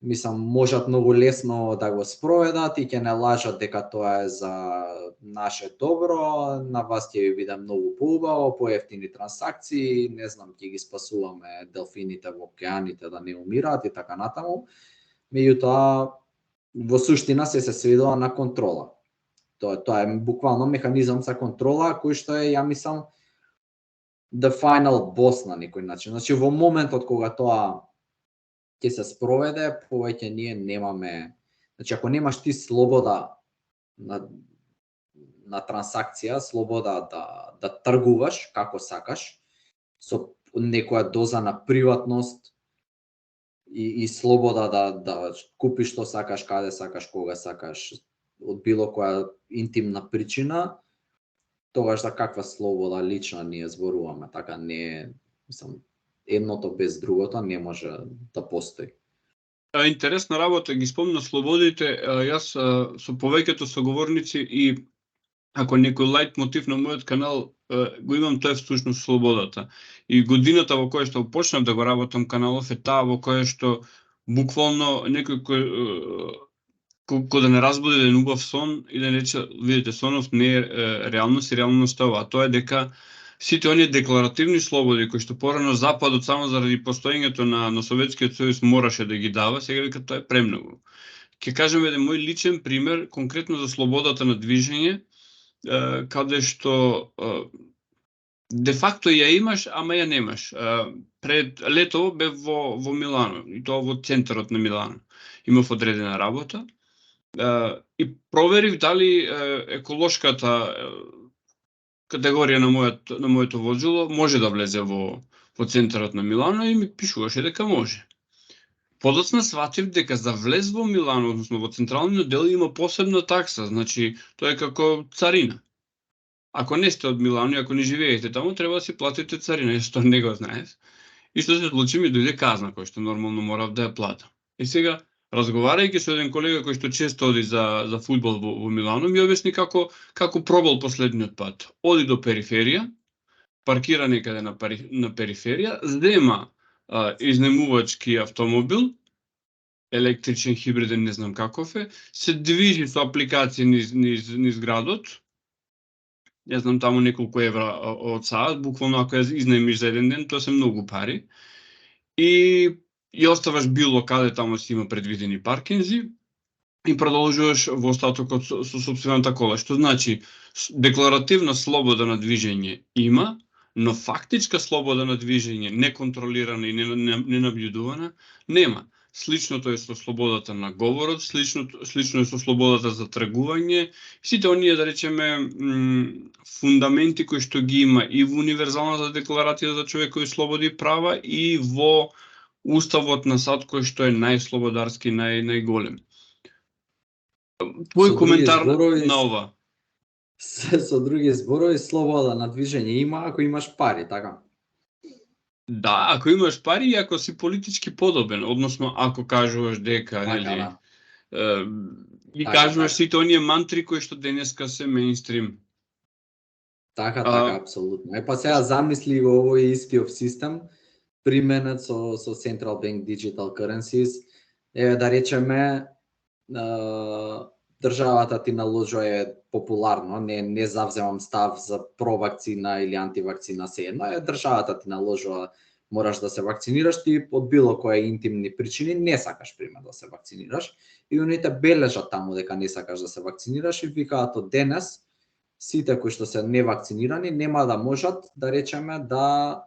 Мислам, можат многу лесно да го спроведат и ќе не лажат дека тоа е за наше добро, на вас ќе ви биде многу поубаво, поевтини трансакции, не знам, ќе ги спасуваме делфините во океаните да не умираат и така натаму. Меѓутоа, во суштина се сведува на контрола. Тоа е буквално механизам за контрола кој што е, ја мислам, the final boss на некој начин. Значи во моментот кога тоа ќе се спроведе, повеќе ние немаме, значи ако немаш ти слобода на трансакција, слобода да тргуваш како сакаш, со некоја доза на приватност и слобода да купиш што сакаш, каде сакаш, кога сакаш, од било која интимна причина, тогаш за каква слобода лична ние зборуваме, така не, мислам, едното без другото не може да постои. Интересна работа, ги спомна слободите, јас со повеќето соговорници и ако некој лајт мотив на мојот канал го имам, тоа е всушност слободата. И годината во која што почнав да го работам каналов е таа во која што буквално некој кој да не разбуди еден убав сон и да не рече, видите, сонов не е реалност и реалноста ова, тоа е дека сите оние декларативни слободи кои што порано Западот само заради постоењето на Советскиот сојуз мораше да ги дава, сега вика тоа е премногу. Ќе кажем еден мој личен пример, конкретно за слободата на движење, каде што де факто ја имаш, ама ја немаш. Пред лето бев во Милано, и тоа во центарот на Милано. Имав одредена работа и проверив дали еколошката категорија на моето возило може да влезе во центарот на Милано и ми пишуваше дека може. Подоцна сватив дека за влез во Милано, односно во централниот дел, има посебна такса, значи тоа е како царина. Ако не сте од Милано и ако не живеете таму, треба да си платите царина, што не го знаеш. И што се случи, ми дојде казна кој што нормално морав да ја платам. И сега, разговарајќи со еден колега кој што често оди за фудбал во Милано, ми објасни како пробал последниот пат. Оди до периферија, паркира некаде на периферија, зема изнемувачки автомобил, електричен, хибриден, не знам каков е, се движи со апликација низ градот, ја знам таму неколку евра од саат, буквално ако ја изнемиш за еден ден, тоа се многу пари, и оставаш било каде, таму си има предвидени паркинзи, и продолжуваш во остатокот со сопствената кола, што значи декларативна слобода на движење има, но фактичка слобода на движење, неконтролирана и ненабљудувана, нема. Сличното е со слободата на говорот, слично е со слободата за тргување, сите оние, да речеме, фундаменти кои што ги има и во Универзалната декларација за човекови слободи и права и во Уставот на САД кој што е најслободарски, најголем. Твој коментар на ова? Со други зборови, слобода на движење има ако имаш пари, така? Да, ако имаш пари и ако си политички подобен, односно ако кажуваш дека, нели, и кажуваш сите оние мантри кои што денеска се мејнстрим. Така, апсолутно. Па сега замисли го овој истиот систем применет со Central Bank Digital Currencies, да речеме, државата ти наложува, е популарно, не завземам став за провакцина или антивакцина, сеедно е, државата ти наложува мораш да се вакцинираш, ти од било кои интимни причини не сакаш пример да се вакцинираш и оние бележат таму дека не сакаш да се вакцинираш и викаат од денес сите кои што се невакцинирани нема да можат, да речеме, да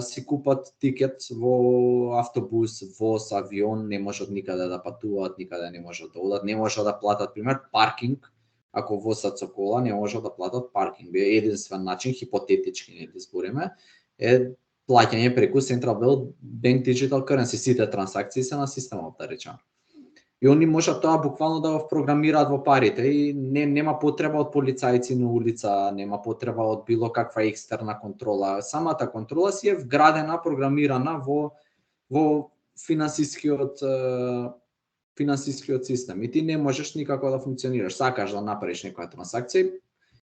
си купат тикет во автобус, воз, авион, не можат никаде да патуваат, никаде не можат да одат, не можат да платат, пример, паркинг, ако возат со кола, не можат да платат паркинг. Единствен начин, хипотетички не збориме, е плаќање преку Central Bank Digital Currency, сите трансакции се на системот, да речеме. И они можат тоа буквално да го програмираат во парите и нема потреба од полицајци на улица, нема потреба од било каква екстерна контрола. Самата контрола си е вградена, програмирана во финансискиот систем. И ти не можеш никако да функционираш. Сакаш да направиш некоја трансакција,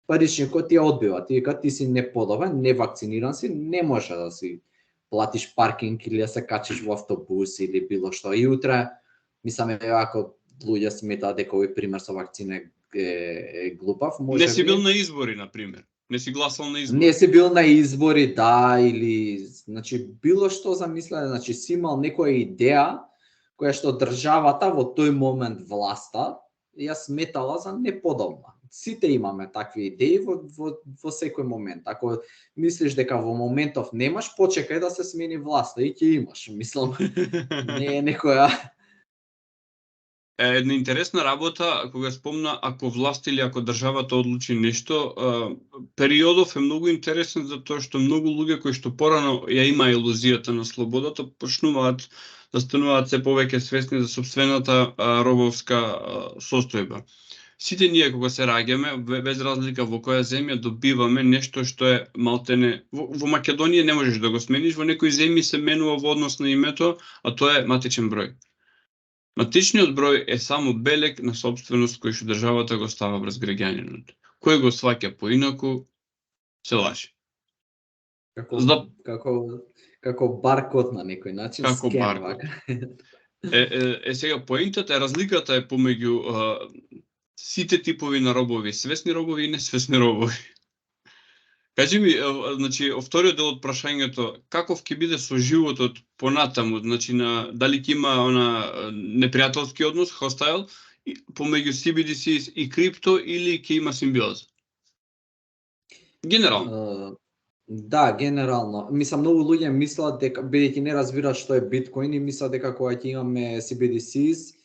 паричникот ти ја одбива. Ти си неподобен, невакциниран си, не може да си платиш паркинг или да се качиш во автобус или било што. И утре мислам, ако луѓе сметаат дека овој пример со вакцина е глупав, може не си бил на избори, на пример. Не си гласал на избори. Не си бил на избори, да, или значи било што замислене, значи си имал некоја идеја која што државата во тој момент власта ја сметала за неподобна. Сите имаме такви идеи во секој момент. Ако мислиш дека во моментов немаш, почекај да се смени власта и ќе имаш. Мислам, не е некоја. Една интересна работа, кога спомна, ако власт или ако државата одлучи нешто, периодов е многу интересен затоа што многу луѓе кои што порано ја има илузијата на слободата, почнуваат да стануваат се повеќе свесни за сопствената робовска состојба. Сите ние кога се раѓаме, без разлика во која земја, добиваме нешто што е малтене. Во Македонија не можеш да го смениш, во некои земји се менува во однос на името, а тоа е матичен број. Матичниот број е само белег на сопственост кој што државата го става врз граѓаниното. Кој го сваќа поинаку, се лажи. Како баркод на некој начин. Како баркод. Сега поентата е, разликата е помеѓу сите типови на робови, свесни робови и несвесни робови. Кажи ми, значи, вториот дел од прашањето, каков ќе биде со животот понатаму, значи дали ќе има непријателски однос, hostile, помеѓу CBDCs и крипто или ќе има симбиоза? Генерално. Да, генерално. Мислам, многу луѓе мислат дека, бидејќи не разбираат што е биткоин, и мислат дека кога ќе имаме CBDCs,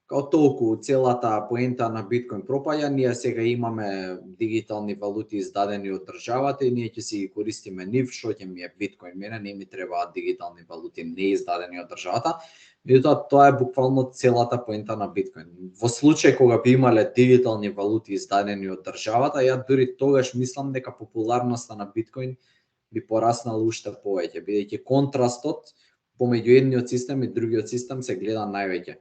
Као толку, целата поента на биткоин пропаѓа, ние сега имаме дигитални валути издадени од државата и ние ќе си ги користиме нив, што ќе ми е биткоин, мене не ми требаат дигитални валути не издадени од државата. Меѓутоа тоа е буквално целата поента на биткоин. Во случај кога би имале дигитални валути издадени од државата, ја дури тогаш мислам дека популарноста на биткоин би пораснала уште повеќе, бидејќи контрастот помеѓу едниот систем и другиот систем се гледа највеќе.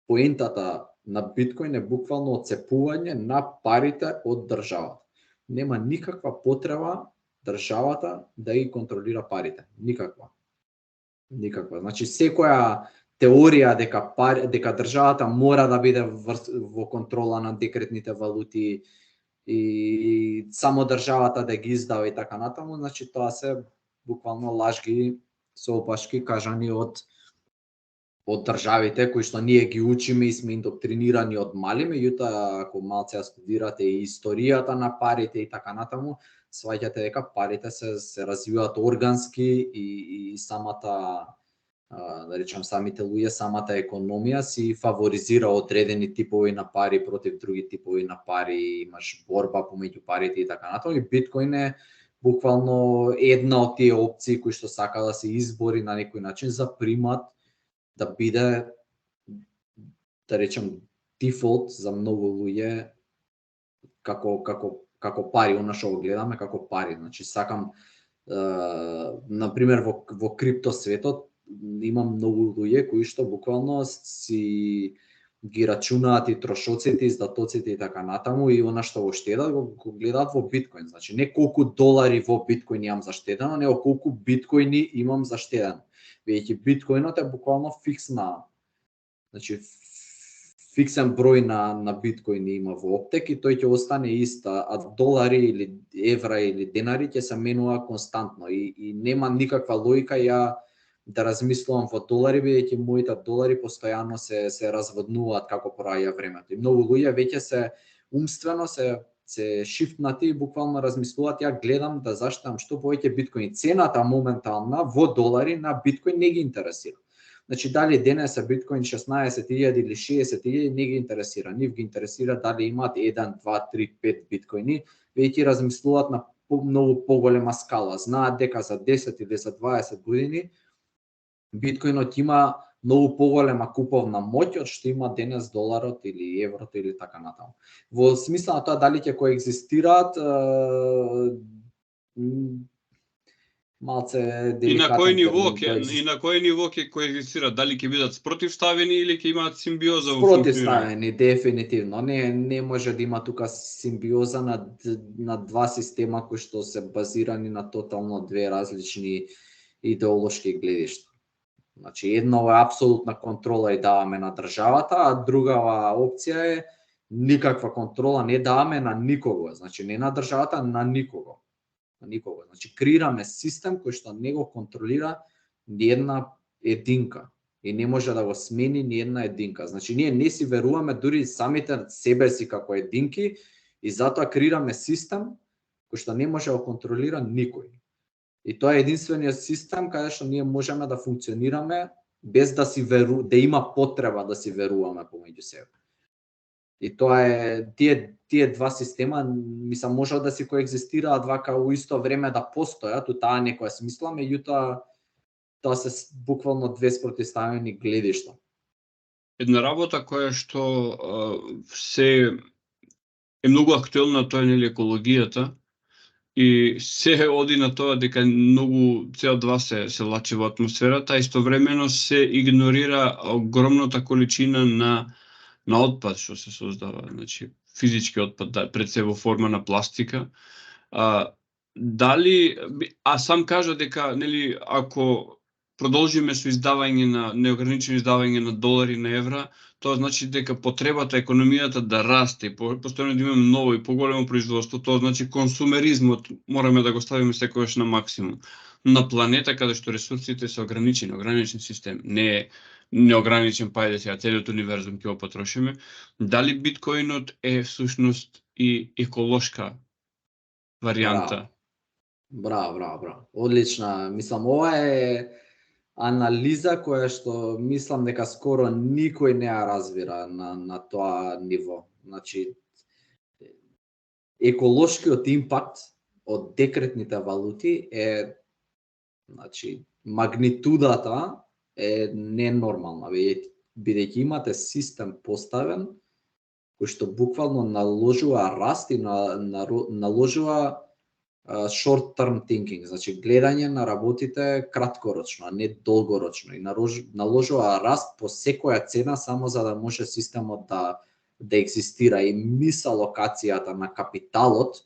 Поентата на биткоин е буквално отцепување на парите од државата. Нема никаква потреба државата да ги контролира парите, никаква. Никаква. Значи секоја теорија дека државата мора да биде во контрола на декретните валути и само државата да ги издава и така натаму, значи тоа се буквално лажги соопашки кажани од државите кои што ние ги учиме и сме индоктринирани од мали, меѓутоа ако малце студирате и историјата на парите и така натаму, сваќате дека парите се развиваат органски и самата да речам самите луѓе, самата економија си фаворизира одредени типови на пари против други типови на пари, имаш борба помеѓу парите и така натаму, и биткоин е буквално една од тие опции кои што сака да се избори на некој начин за примат да биде, да речем, дефолт за многу луѓе како пари, она што го гледаме како пари. Значи сакам на пример во крипто светот имам многу луѓе кои што буквално си ги рачунаат и трошоците, издатоците и така натаму, и она што го штедат го гледаат во биткоин. Значи не колку долари во биткоин имам заштедено, него колку биткоини имам заштедено. Веќе биткоинот е буквално фиксна, значи фиксен број на биткоини има во оптек и тој ќе остане ист, а долари или евра или денари ќе се менува константно и нема никаква логика ја да размислувам во долари, бидејќи моите долари постојано се разводнуваат како проаѓа времето. И многу луѓе веќе се умствено се шифтнати и буквално размислуваат, ја гледам да заштедам што повеќе биткоин. Цената моментална во долари на биткоин не ги интересира. Значи дали денес е биткоин 16.000 или 60.000 не ги интересира. Нив ги интересира дали имаат 1, 2, 3, 5 биткоини, веќе размислуваат на многу поголема скала. Знаат дека за 10 или за 20 години биткоинот има многу поголема куповна моќ од што има денес доларот или еврото или така натаму. Во смисла на тоа дали ќе коегзистираат малце деликатен. И на кој ниво ќе коегзистираат? Дали ќе бидат спротивставени или ќе имаат симбиоза во функционирање? Спротивставени, дефинитивно. Не може да има тука симбиоза на два система кои што се базирани на тотално две различни идеолошки гледишта. Значи, едно е апсолутна контрола и даваме на државата, а другава опција е никаква контрола не даваме на никого. Значи, не на државата, на никого. На никого. Значи, креираме систем кој што не го контролира ни една единка и не може да го смени ни една единка. Значи, ние не си веруваме дури самите себе си како единки и затоа креираме систем кој што не може да го контролира никој. И тоа е единствениот систем каде што ние можеме да функционираме без да да има потреба да си веруваме помеѓу себе. И тоа е тие два система мислам можат да си коегзистираат вака во исто време да постојат, у таа некоја смисла, меѓутоа тоа се буквално две спротивставени гледишта. Една работа која што се е многу актуелна, тоа е нели екологијата. И се оди на тоа дека многу CO2 се лачи во атмосферата, а истовремено се игнорира огромната количина на отпад што се создава, значи физички отпад, пред се во форма на пластика. Сам кажа дека нели ако продолжиме со неограничено издавање на долари, на евра, тоа значи дека потребата економијата да расте, постојано да имаме ново и поголемо производство, тоа значи консумеризмот мораме да го ставиме секогаш на максимум. На планета каде што ресурсите се ограничени, ограничен систем, не е неограничен, пајде сега целиот универзум ќе го потрошиме, дали биткоинот е всушност и еколошка варијанта? Браво. Одлична. Мислам, ова е анализа која што мислам дека скоро никој не ја разбира на тоа ниво. Значи, еколошкиот импакт од декретните валути е, значи, магнитудата е ненормална, бидејќи имате систем поставен кој што буквално наложува раст и наложува short term thinking, значи гледање на работите краткорочно, а не долгорочно, и наложува раст по секоја цена само за да може системот да екзистира, и мисалокацијата на капиталот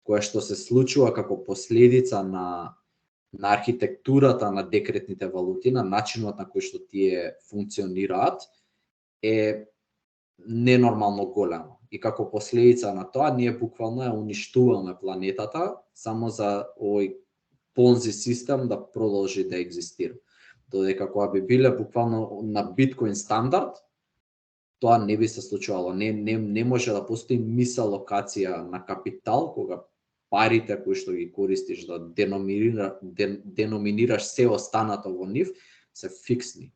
која што се случува како последица на архитектурата на декретните валути, на начинот на кој што тие функционираат, е ненормално големо. И како последица на тоа, ние буквално ја уништуваме планетата само за овој понзи систем да продолжи да екзистира. Додека кога би биле буквално на биткоин стандард, тоа не би се случувало. Не може да постои мисалокација на капитал кога парите кои што ги користиш да деноминираш се останато во нив се фиксни.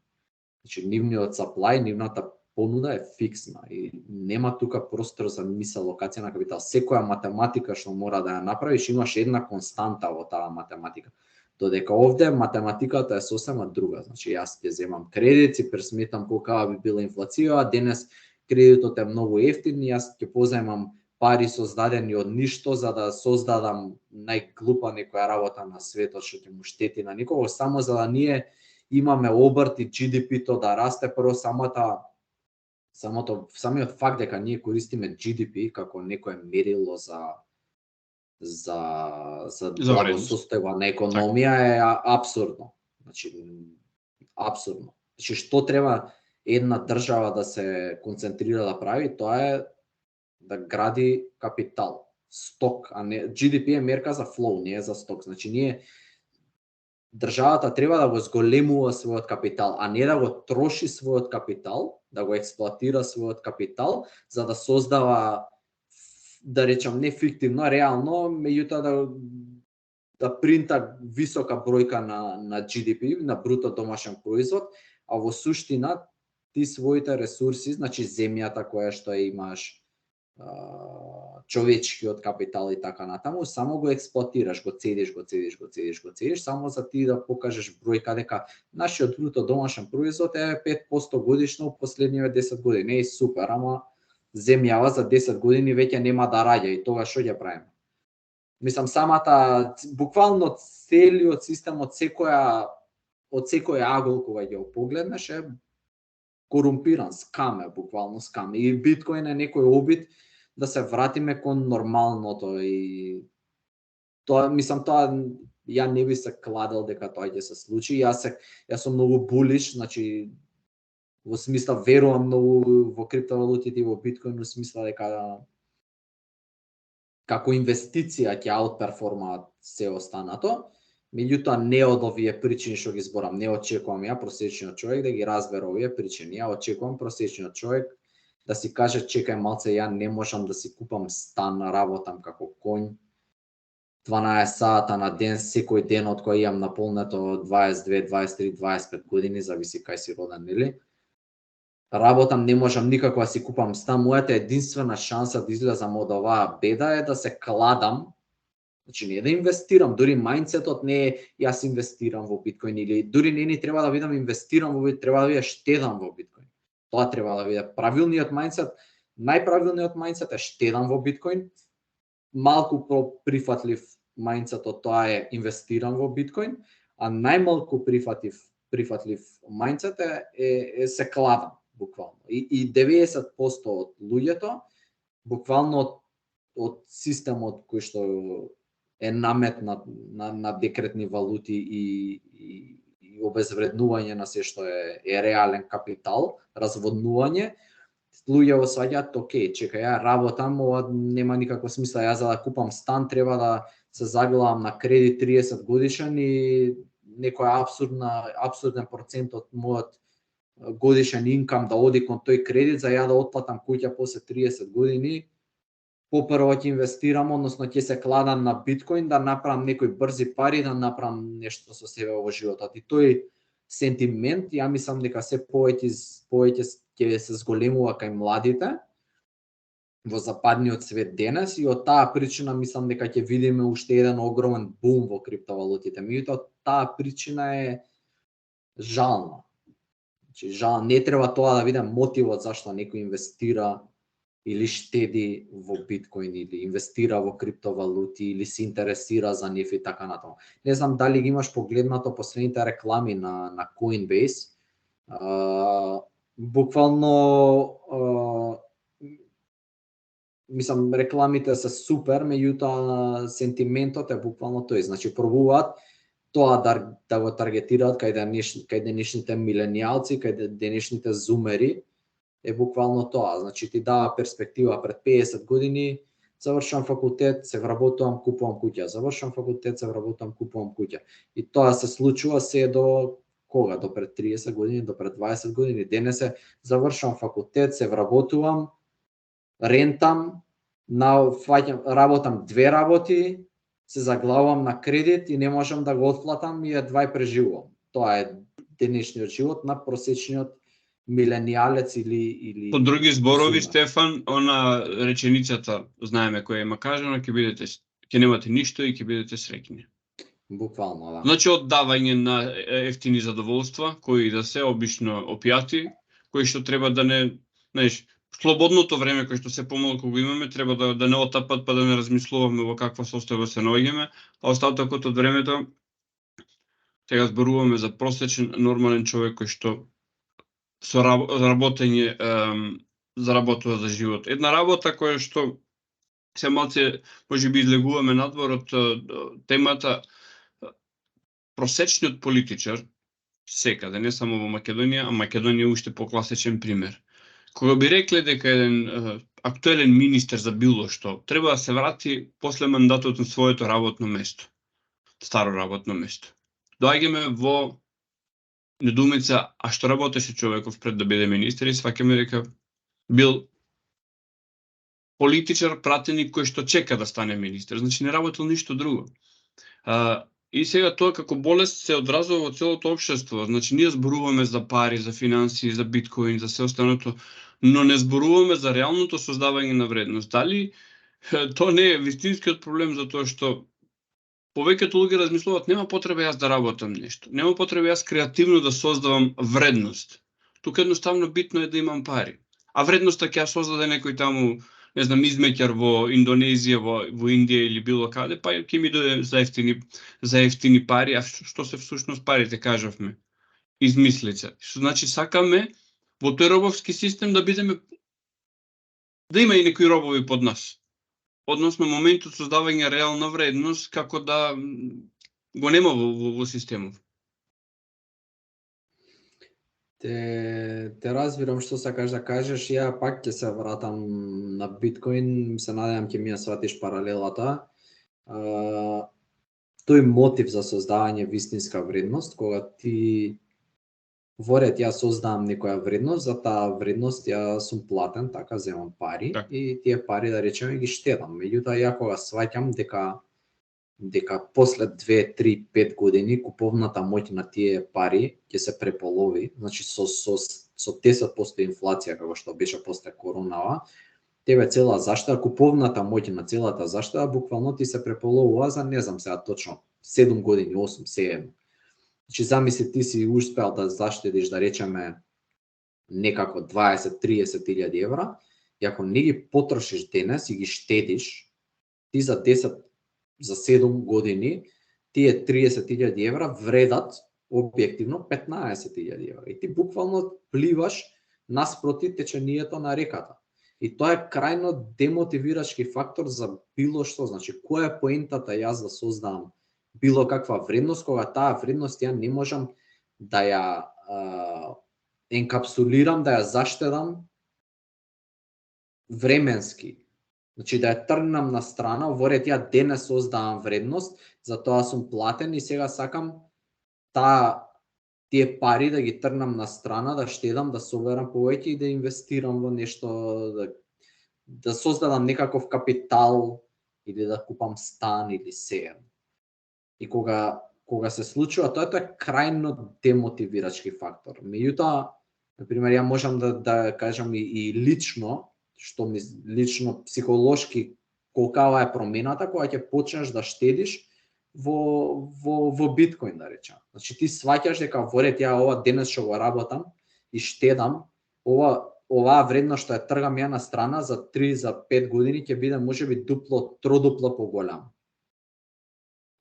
Значи нивниот supply, нивната понуда е фиксна и нема тука простор за мисалокација на капитал. Секоја математика што мора да ја направиш, имаш една константа во таа математика. Додека овде математиката е сосема друга. Значи јас ќе земам кредит, си пресметам колка би била инфлација, денес кредитот е многу ефтин, јас ќе позајмам пари создадени од ништо за да создадам најглупа некоја работа на светот што ќе му штети на никого, само за да ние имаме обрт и GDP-то да расте. Прво самиот факт дека ние користиме GDP како некое мерило за благосостојба на економија е апсурдно. Значи апсурдно. Значи што треба една држава да се концентрира да прави, тоа е да гради капитал, сток, а не GDP е мерка за флоу, не е за сток. Значи државата треба да го зголемува својот капитал, а не да го троши својот капитал, да го експлоатира својот капитал за да создава, да речам, не фиктивно, реално, меѓутоа да принта висока бројка на GDP, на бруто домашен производ, а во суштина ти своите ресурси, значи земјата која што имаш, човечкиот капитал и така натаму, само го експлоатираш, го цедиш, само за ти да покажеш бројка дека нашиот бруто домашен производ е 5% годишно во последниве 10 години. Е супер, ама земјава за 10 години веќе нема да раѓа и тога што ќе правиме? Мислам, буквално целиот систем од секој агол кога ќе го погледнеш е корумпиран, скам е, буквално скам. И биткоин е некој обид да се вратиме кон нормалното, и тоа ја не би се кладел дека тоа ќе се случи. Јас сум многу булиш, значи во смисла верувам многу во криптовалутите и во биткоин, во смисла дека како инвестиција ќе аутперформаат се останато. Меѓутоа не од овие причини што ги зборам, не очекувам ја просечниот човек да ги разбере овие причини. Ја очекувам просечниот човек да си каже, чекај малце, ја не можам да си купам стан, работам како конј 12 сата на ден, секој ден од кој имам наполнето 22, 23, 25 години, зависи кај си роден, нели? Работам, не можам никако да си купам стан. Мојата единствена шанса да излезам од оваа беда е да се кладам. Значи не да инвестирам, дури мајндсетот не е јас инвестирам во биткоин, или дури не ни треба да бидам инвестирам во биткоин, треба да биде штедам во биткоин. Тоа треба да биде правилниот мајндсет. Најправилниот мајндсет е штедам во биткоин. Малку прифатлив мајндсет од тоа е инвестирам во биткоин, а најмалку прифатлив мајндсет е се кладам буквално. И 90% од луѓето буквално од системот кој што е наметнат на декретни валути и обезвреднување на се што е реален капитал, разводнување, луѓе го сваќаат, окей, чекај, ја работам, ова нема никаква смисла, ја за да купам стан треба да се заглавам на кредит 30 годишен и некој апсурден процент од мојот годишен инкам да оди кон тој кредит за ја да отплатам куќа после 30 години. Попрво ќе инвестирам, односно ќе се кладам на биткоин да направам некои брзи пари, да направам нешто со себе во животот. И сентимент, ја мислам дека се повеќе ќе се зголемува кај младите во западниот свет денес и од таа причина мислам дека ќе видиме уште еден огромен бум во криптовалутите. Меѓутоа таа причина е жална. Значи не треба тоа да биде мотивот зашто некој инвестира или штеди во биткоин или инвестира во криптовалути или се интересира за нив и така натаму. Не знам дали ги имаш погледнато последните реклами на Coinbase. Буквално мислам рекламите се супер, меѓутоа сентиментот е буквално тој. Значи пробуваат тоа да го таргетираат кај денешните миленијалци, кај денешните зумери, е буквално тоа. Значи ти дава перспектива пред 50 години, завршувам факултет, се вработувам, купувам куќа. Завршувам факултет, се вработувам, купувам куќа. И тоа се случува се до кога? До пред 30 години, до пред 20 години. Денес се завршувам факултет, се вработувам, рентам, работам 2 работи, се заглавам на кредит и не можам да го отплатам и едва преживувам. Тоа е денешниот живот на просечниот миленијалец или По други зборови, Стефан, она реченицата, знаеме која има кажано, ќе немате ништо и ќе бидете среќни. Буквално, да. Значи оддавање на ефтини задоволства, кои да се обично опијати, кои што треба да не, знаеш, слободното време кој што се помалку го имаме, треба да не отапат па да не размислуваме во каква состојба се наоѓаме, а остатокот од времето сега зборуваме за просечен нормален човек кој што со работење заработува за живот. Една работа која што се малце можеби излегуваме надвор од темата, просечниот политичар секаде, не само во Македонија, а Македонија уште покласичен пример. Кога би рекле дека еден актуелен министер за било што треба да се врати после мандатот на своето работно место, старо работно место, доаѓаме во недоумица, а што работеше човеков пред да биде министер, и сваќаме дека бил политичар, пратеник кој што чека да стане министер, значи не работел ништо друго. И сега тоа како болест се одразува во целото општество, значи ние зборуваме за пари, за финансии, за биткоин, за се останато, но не зборуваме за реалното создавање на вредност. Дали тоа не е вистинскиот проблем, затоа што повеќето луѓе размислуваат, нема потреба јас да работам нешто, нема потреба јас креативно да создавам вредност. Тука едноставно битно е да имам пари. А вредноста ќе ја создаде некој таму, не знам, измеќар во Индонезија, во Индија или било каде, па ќе ми дојде за ефтини пари, а што се всушност парите, кажавме, измислица. Што значи сакаме во тој робовски систем да бидеме, да има и некои робови под нас. Односно моментот создавање реална вредност како да го нема во системов. Те разбирам што сакаш да кажеш, ја пак ќе се вратам на биткоин, се надевам ќе ми ја сватиш паралелата. Тој мотив за создавање вистинска вредност, кога ти воред ја создавам некоја вредност, за таа вредност ја сум платен, така земам пари, да, и тие пари да речеме ги штедам. Меѓутоа ја кога сваќам дека после 2, 3, 5 години куповната моќ на тие пари ќе се преполови, значи со 10% инфлација како што беше после коронава, тебе цела заштеда, куповната моќ на целата заштеда буквално ти се преполовува за не знам сега точно 7 години, 8, сеедно. Значи замисли ти си успеал да заштедиш, да речеме, некако 20-30 илјади евра, и ако не ги потрошиш денес и ги штедиш, ти за 7 години тие 30.000 евра вредат објективно 15.000 евра. И ти буквално пливаш наспроти течението на реката. И тоа е крајно демотивирачки фактор за било што. Значи, која е поентата јас да создам било каква вредност, кога таа вредност ја не можам да ја енкапсулирам, да ја заштедам временски. Значи да ја тргнам на страна, воред ја денес создавам вредност, за тоа сум платен и сега сакам тие пари да ги тргнам на страна, да штедам, да соберам повеќе и да инвестирам во нешто, да создадам некаков капитал или да купам стан или се. И кога кога се случува тоа е крајно демотивирачки фактор. Меѓутоа, на пример, ја можам да кажам и лично, што ми лично психолошки колкава е промената кога ќе почнеш да штедиш во биткоин, да речам. Значи ти сваќаш дека ворет ја ова денес што го работам и штедам, оваа вредност што ја тргам ја на страна за 3 за 5 години ќе биде можеби дупло, тродупло поголема.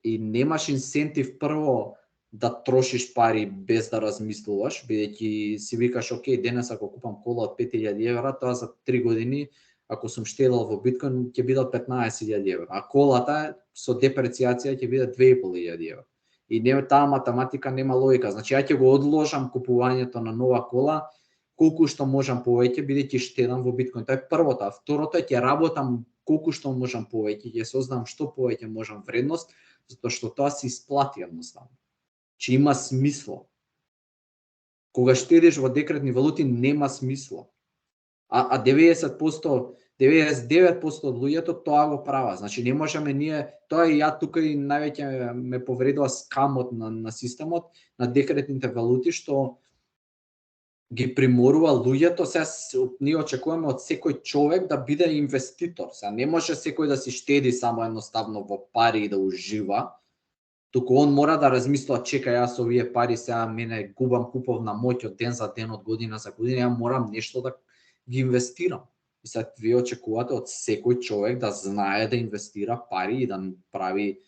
И немаш инсентив прво да трошиш пари без да размислуваш, бидејќи си викаш, окей, денес ако купам кола од 5000 евра, тоа за 3 години, ако сум штедел во биткоин, ќе биде 15.000 евра. А колата со депрецијација ќе биде 2.500 евра. И таа математика нема логика. Значи, ја ќе го одложам купувањето на нова кола, колку што можам повеќе, бидејќи штедам во биткоин. Тоа е првото. А второто е ќе работам колку што можам повеќе, ќе создам што повеќе можам вредност, затоа што тоа се исплати едноставно. Че има смисло. Кога штедиш во декретни валути нема смисло. А 90%, 99% од луѓето тоа го прават. Значи не можеме ние, тоа и ја тука и највеќе ме повредува скамот на системот на декретните валути што ги приморува луѓето. Сега ние очекуваме од секој човек да биде инвеститор. Сега не може секој да си штеди само едноставно во пари и да ужива. Туку он мора да размислува, чекај, јас овие пари сега мене губам куповна моќ од ден за ден, од година за година, ја морам нешто да ги инвестирам. И сега вие очекувате од секој човек да знае да инвестира пари и да прави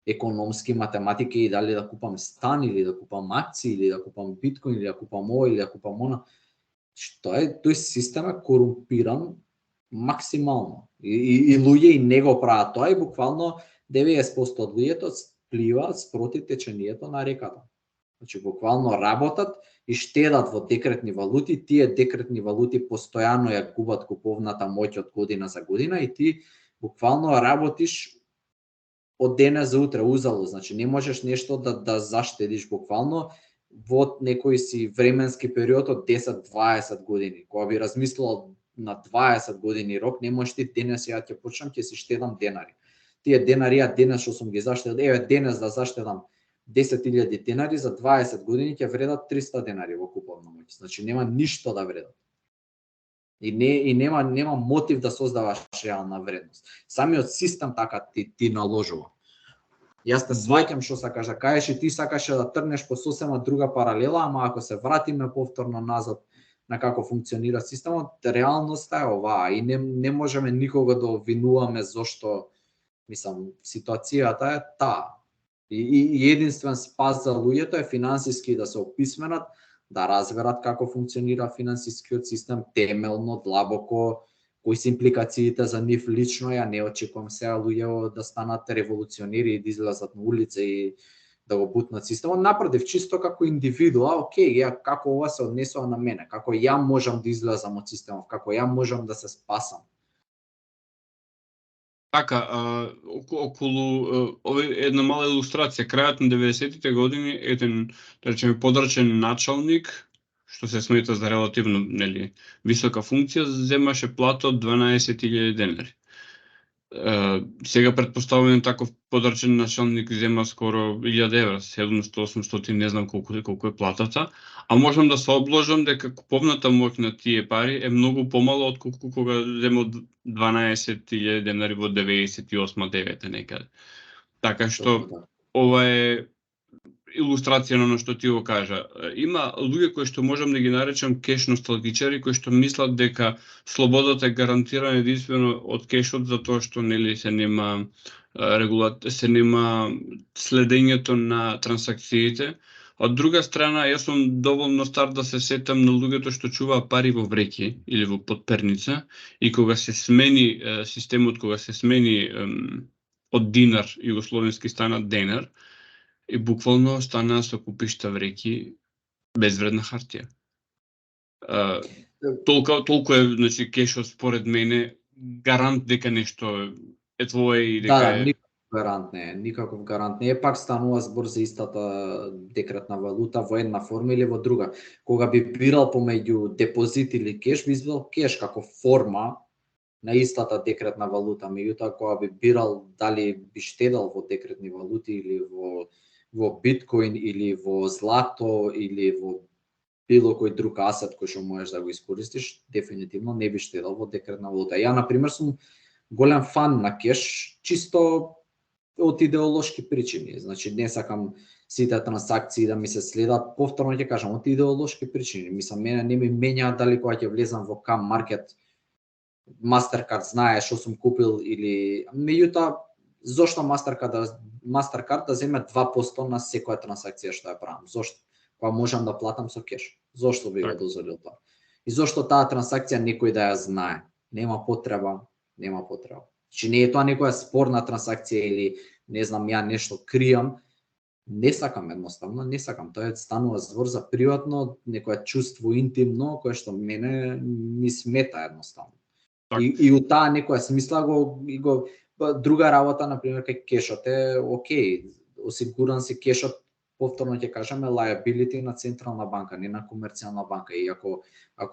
економски математики и дали да купам стан или да купам акции или да купам биткоин или да купам ова или да купам она. Тој систем е корумпиран максимално. И луѓе и него прават тоа и буквално 90% од луѓето пливаат спроти течението на реката. Значи буквално работат и штедат во декретни валути, тие декретни валути постојано ја губат куповната моќ од година за година и ти буквално работиш од денес за утре узало. Значи не можеш нешто да заштедиш буквално во некој си временски период од 10-20 години. Кога би размислувал на 20 години рок, не можеш ти денес ја ќе почнам ќе си штедам денари. Тие денари денес што сум ги заштедил, еве денес да заштедам 10.000 денари, за 20 години ќе вредат 300 денари во куповна моќ. Значи нема ништо да вредат. И нема мотив да создаваш реална вредност. Самиот систем така ти наложува. Јас те сваќам што сакаш да кажеш и ти сакаше да тргнеш по сосема друга паралела, ама ако се вратиме повторно назад на како функционира системот, реалноста е оваа и не можеме никога да обвинуваме зошто, мислам, ситуацијата е таа. И единствен спас за луѓето е финансиски да се описменат, да разберат како функционира финансискиот систем темелно, длабоко, кои се импликациите за нив лично. Ја не очекувам сега луѓе да станат револуционери и да излезат на улица и да го бутнат системот. Напротив, чисто како индивидуа, окей, ја како ова се однесува на мене, како ја можам да излезам од системот, како ја можам да се спасам. Така, околу ова една мала илустрација, крајот на 90-тите години еден, да речеме, подрачен началник, што се смета за релативно, нели, висока функција, земаше плата од 12.000 денари. Сега претпоставувам таков подрачен началник зема скоро 1000 евра, 700-800, не знам колку е платата, а можам да се обложам дека куповната моќ на тие пари е многу помала од колку кога зема 12.000 денари во 98-9 некаде. Така што ова е илустрација на оно што ти го кажа. Има луѓе кои што можам да ги наречам кеш носталгичари, кои што мислат дека слободата е гарантирана единствено од кешот, затоа што нели се нема следењето на трансакциите. Од друга страна, јас сум доволно стар да се сетам на луѓето што чуваа пари во вреќи или во потперница и кога се смени системот, кога се смени од динар југословенски стана денар, и буквално стана со купишта вреќи безвредна хартија. Толку е, значи, кешот според мене гарант дека нешто е твое и дека да, никаков гарант не е. Пак станува збор за истата декретна валута во една форма или во друга. Кога би бирал помеѓу депозит или кеш, би избрал кеш како форма на истата декретна валута. Меѓутоа, кога би бирал дали би штедел во декретни валути или во во биткоин или во злато или во било кој друг асет кој што можеш да го искористиш, дефинитивно не би штедел во декретна валута. Ја на пример сум голем фан на кеш, чисто од идеолошки причини. Значи не сакам сите трансакции да ми се следат, повторно ќе кажам, од идеолошки причини. Мислам, мене не ми менја дали кога ќе влезам во Cam Market Mastercard знае што сум купил или меѓутоа зошто Mastercard да земе 2% на секоја трансакција што ја правам? Зошто? Кога можам да платам со кеш. Зошто би го дозволил тоа? И зошто таа трансакција некој да ја знае? Нема потреба. Значи не е тоа некоја спорна трансакција или не знам ја нешто кријам. Не сакам едноставно, не сакам. Тоа станува збор за приватно, некое чувство интимно кое што мене ми смета едноставно. И у таа некоја смисла го друга работа на пример кај кешот е окей, осигуран си кешот, повторно ќе кажеме liability на централна банка, не на комерцијална банка. И ако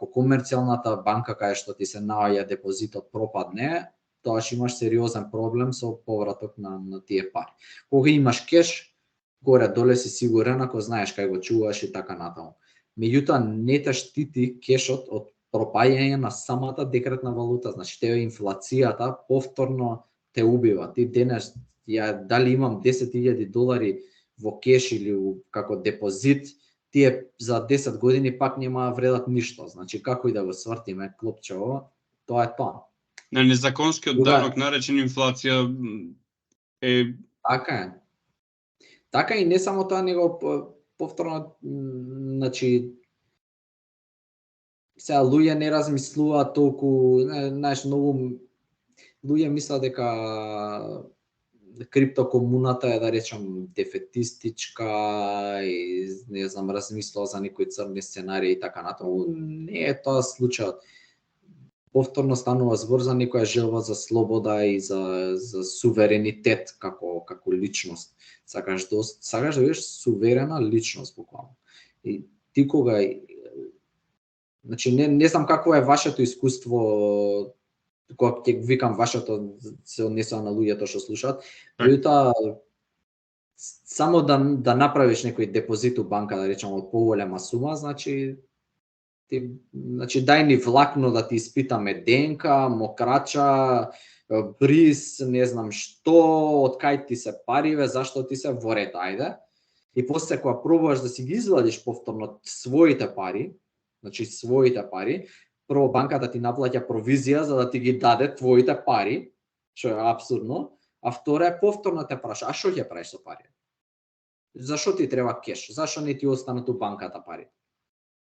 комерцијалната банка кај што ти се наоѓа депозитот пропадне, тоа ќе имаш сериозен проблем со повраток на тие пари. Кога имаш кеш, горе доле си сигурен ако знаеш кај го чуваш и така натаму. Меѓутоа не те штити кешот од пропаѓање на самата декретна валута, значи тебе инфлацијата повторно те убива. Ти денес ја дали имам $10,000 во кеш или како депозит, тие за 10 години пак нема вредат ништо. Значи како и да го свртиме клопчево, тоа е тоа. На незаконскиот данок наречен инфлација е Така и не само тоа, него повторно, значи сега луѓе не размислуваат толку, знаеш, многу луѓе мислат дека криптокомуната е, да речам, дефетистичка и не знам, размислува за некои црни сценарии и така натаму. Не е тоа случајот. Повторно станува збор за некоја желба за слобода и за суверенитет како личност. Сакаш да бидеш суверена личност буквално. И ти кога значи не знам какво е вашето искуство, кога ќе викам вашето, се однесува на луѓето што слушаат, меѓутоа само да направиш некој депозит у банка, да речеме од поголема сума, значи дај ни влакно да ти испитаме ДНК, мокрача, бриз, не знам што, од кај ти се париве, зашто ти се во ред, ајде. И после кога пробуваш да си ги извадиш повторно своите пари, прво банката ти наплаќа провизија за да ти ги даде твоите пари, што е апсурдно, а второ е повторно те праша, а што ќе правиш со пари? Зашо ти треба кеш? Зашо не ти останат у банката пари?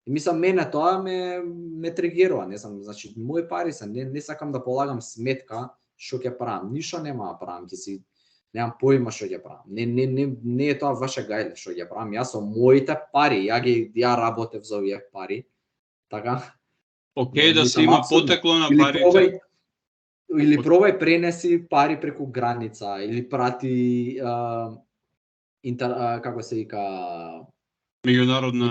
И мислам, мене тоа ме тригерува, не знам, значи мои пари се, не сакам да полагам сметка што ќе правам, ништо нема да правам, немам поима што ќе правам. Не е тоа ваше гајле што ќе правам, јас со моите пари, ја работев за овие пари, така? Океј, да се има потекло на парите. Или пробај пренеси пари преку граница, или прати како се вика, меѓународна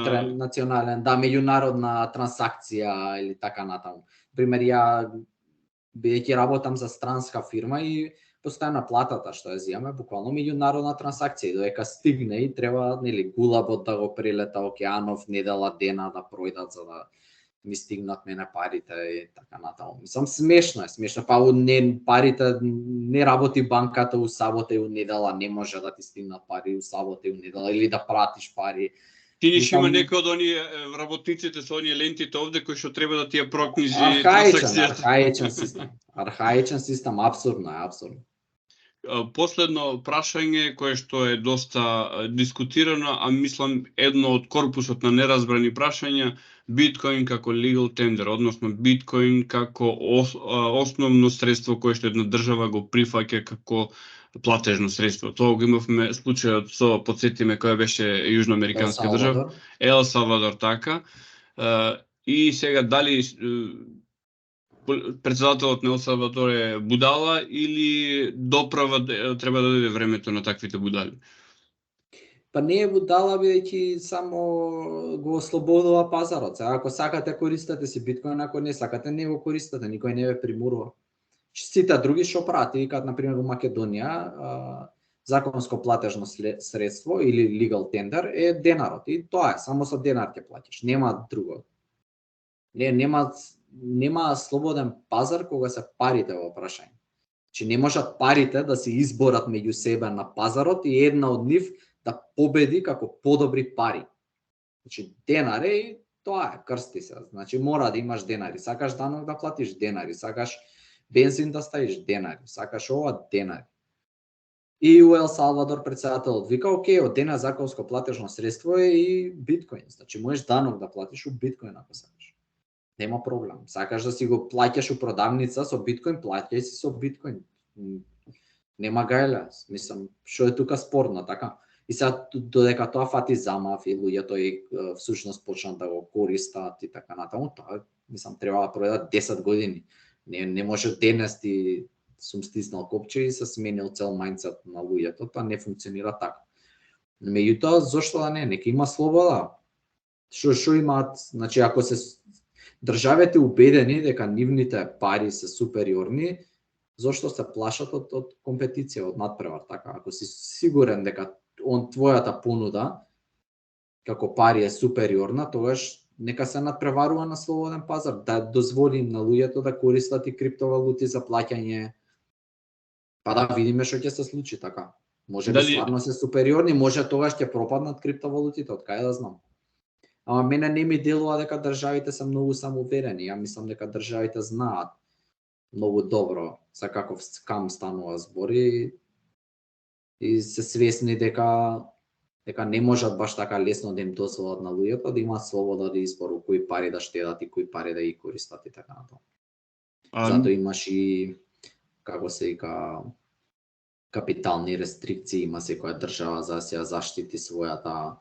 трансакција или така натаму. Пример, ја бидејќи работам за странска фирма и постојано платата што ја земаме буквално меѓународна трансакција, и додека стигне и треба гулабот да го прелета океанов недела дена да пројдат за да ми стигнат мене парите и така натаму. Мислам, смешно е. Па парите не работи банката у сабота и у недела, не може да ти стигнат пари у сабота и у недела или да пратиш пари. Ти има некој од оние работниците со оние лентите овде кои што треба да ти ја прокнижи трансакцијата. Архаичен систем, абсурдно е, абсурдно. Последно прашање кое што е доста дискутирано, а мислам едно од корпусот на неразбрани прашања, биткоин како legal tender, односно биткоин како основно средство кое што една држава го прифаќа како платежно средство. Тоа го имавме случајот со, подсетиме, која беше јужноамериканска држава, Ел Салвадор, така. И сега дали председателот на Ел Салвадор е будала или доправа треба да дојде времето на таквите будали? Па не е будала, бидејќи само го ослободува пазарот. Ако сакате, користете си биткоин, ако не сакате, не го користете, никој не ве примурува. Сите други што прават, викаат, например, во Македонија, законско платежно средство или legal tender е денарот и тоа е, само со денар ќе платиш, нема друго. Нема слободен пазар кога се парите во прашање. Че не можат парите да се изборат меѓу себе на пазарот и една од нив да победи како подобри пари. Значи денар е и тоа е, крсти се. Значи мора да имаш денари. Сакаш данок да платиш денари, сакаш бензин да ставиш денари, сакаш ова денари. И у Ел Салвадор претседателот вика, окей, од денес законско платежно средство е и биткоин. Значи можеш данок да платиш у биткоин ако сакаш. Нема проблем. Сакаш да си го плаќаш у продавница со биткоин, плаќај си со биткоин. Нема гајле. Мислам, што е тука спорно, така? И сега додека тоа фати замав и луѓето и всушност почнат да го користат и така натаму, тоа мислам треба да проведат 10 години. Не може денес ти сум стиснал копче и се сменил цел мајндсет на луѓето, тоа не функционира така. Меѓутоа, зошто да не? Нека има слобода. Што имаат, значи ако се државите убедени дека нивните пари се супериорни, зошто се плашат од компетиција, од надпревар, така? Ако си сигурен дека твојата понуда како пари е супериорна, тогаш нека се надпреварува на слободен пазар, да дозволи на луѓето да користат и криптовалути за плаќање. Па да видиме што ќе се случи, така. Може би стварно се супериорни, може тогаш ќе пропаднат криптовалутите, од кај да знам. Ама мене не ми делува дека државите се многу самоуверени. Ја мислам дека државите знаат многу добро за каков скам станува збор и се свесни дека не можат баш така лесно да им дозволат на луѓето да имаат слобода да избору кои пари да штедат и кои пари да ги користат и така натаму. Зато имаш и како се вика капитални рестрикции, има секоја држава за да се заштити својата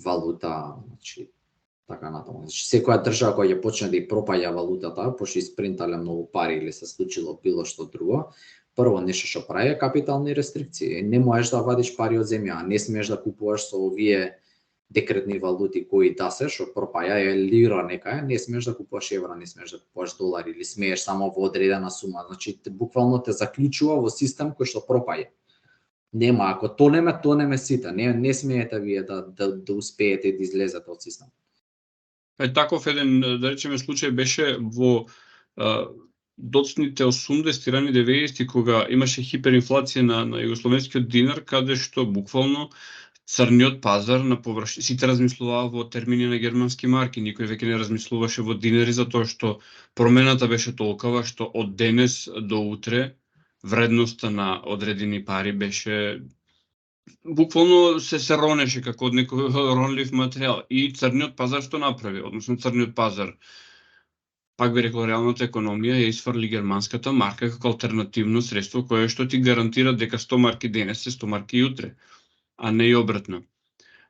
валута, значи така натаму. Значи секоја држава која ќе почне да ја пропаѓа валутата, пошто испринтале многу пари или се случило било што друго, прво нешто што прави е капитални рестрикции. Не можеш да вадиш пари од земја, не смееш да купуваш со овие декретни валути кои да се што пропаја е лира некај, не смееш да купуваш евра, не смееш да купуваш долари или смееш само во одредена сума. Значи буквално те заклучува во систем кој што пропаја. Нема, ако тонеме сите. Не смеете вие да успеете да излезете од систем. Таков еден, да речеме, случај беше во доцните 80-ти, рани 90-ти, кога имаше хиперинфлација на југословенскиот динар, каде што буквално црниот пазар на површина, сите размислуваа во термини на германски марки, никој веќе не размислуваше во динари, затоа што промената беше толкова што од денес до утре вредноста на одредени пари беше буквално се ронеше како од некој ронлив материјал. И црниот пазар што направи, односно црниот пазар, пак би рекол, реалната економија ја изфрли германската марка како алтернативно средство кое што ти гарантира дека 100 марки денес се 100 марки утре, а не и обратно.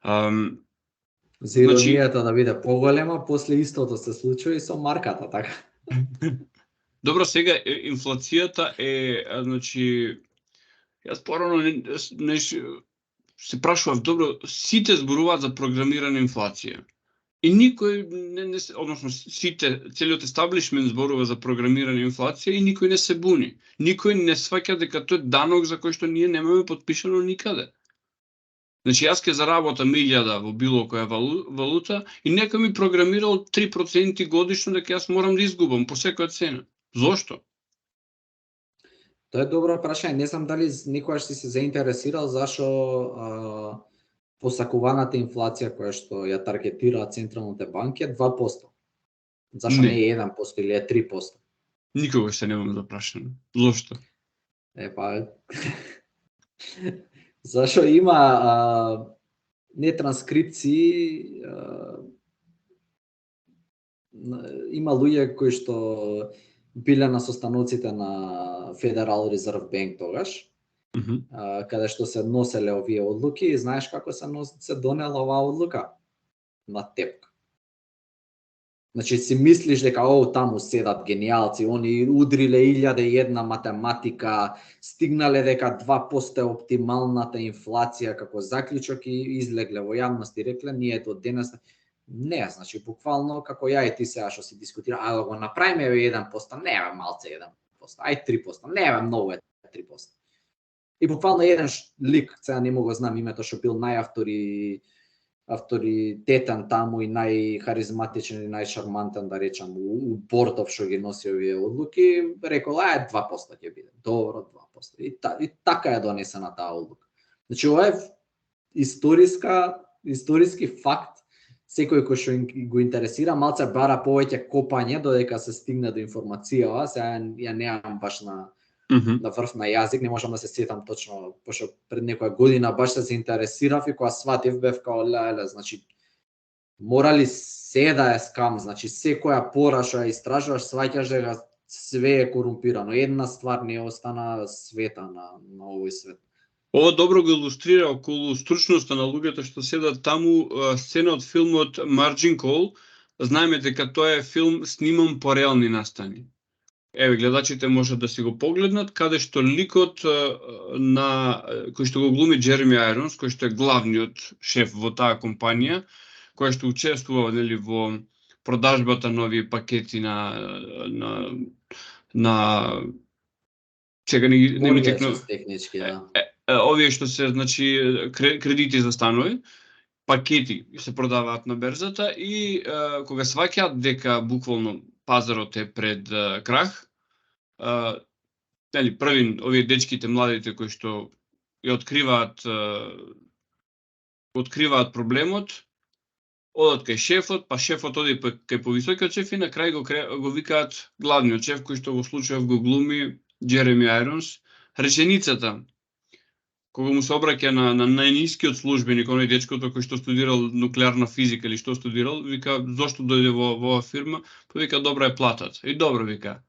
За иронијата да биде поголема, после истото се случува и со марката, така. Добро, сега инфлацијата е, значи, јас порано се прашував, добро, сите зборуваат за програмирана инфлација. И никој односно целиот естаблишмент зборува за програмирана инфлација и никој не се буни. Никој не сваќа дека тој данок за кој што ние немаме подпишано никаде. Значи јас ке заработам 1000 во било која валута и некој ми програмирал 3% годишно дека јас морам да изгубам по секоја цена. Зошто? Тоа е добро прашање. Не знам дали никогаш си се заинтересирал зашо посакуваната инфлација која што ја таргетираат централните банки е 2%. Зашо не е 1% или е 3%? Никогаш се немам запрашано. Зошто? Зашо има не транскрипции, има луѓе кои што биле на состаноците на Federal Reserve Bank тогаш, каде што се носеле овие одлуки и знаеш како се донела оваа одлука? На тепка. Значи си мислиш дека таму седат гениалци, они удриле 1001 математика, стигнале дека 2% е оптималната инфлација како заклучок и излегле во јавност и рекле ние до денес не, значи буквално како ја и ти сега што си дискутира, да го направиме 1%, не е малце 1%, ај 3%, не е многу е 3%. И буквално еден лик, сега не мога знам името, што бил авторитетен таму и најхаризматичен и најшармантен, да речам, у бортов што ги носи овие одлуки, рекол, 2% ќе биде. Добро, 2%. И така е донесена таа одлука. Значи, ова е историски факт. Секој кој што го интересира, малце бара повеќе копање додека се стигне до информацијава. Сега ја немам баш на врв на јазик, не можам да се сетам точно, пошто пред некоја година баш се заинтересирав и кога сватив бев као леле, значи морали се да е скам, значи секоја пора што ја истражуваш, сваќаш дека све е корумпирано. Една ствар не остана света на овој свет. Ова добро го илустрира околу стручноста на луѓето што седат таму. Сцена од филмот Margin Call, знаеме дека тоа е филм сниман по реални настани. Еве, гледачите можат да си го погледнат, каде што ликот кој што го глуми Джереми Айронс, кој што е главниот шеф во таа компанија, кој што учествува, нели, во продажбата на овие пакети на сега не ми текно технички, да. Овие што се, значи, кредити за станови, пакети се продаваат на берзата и кога сваќаат дека буквално пазарот е пред крах, нели, први овие дечките, младите кои што ја откриваат проблемот, одат кај шефот, па шефот оди кај повисокиот шеф и на крај го викаат главниот шеф, кој што во случајов го глуми Джереми Айронс. Реченицата кога му се обраќа на најнискиот службеник, оној дечкото кој што студирал нуклеарна физика или што студирал, вика, зошто дојде во оваа фирма? Па вика, добра е платата. И добро, вика.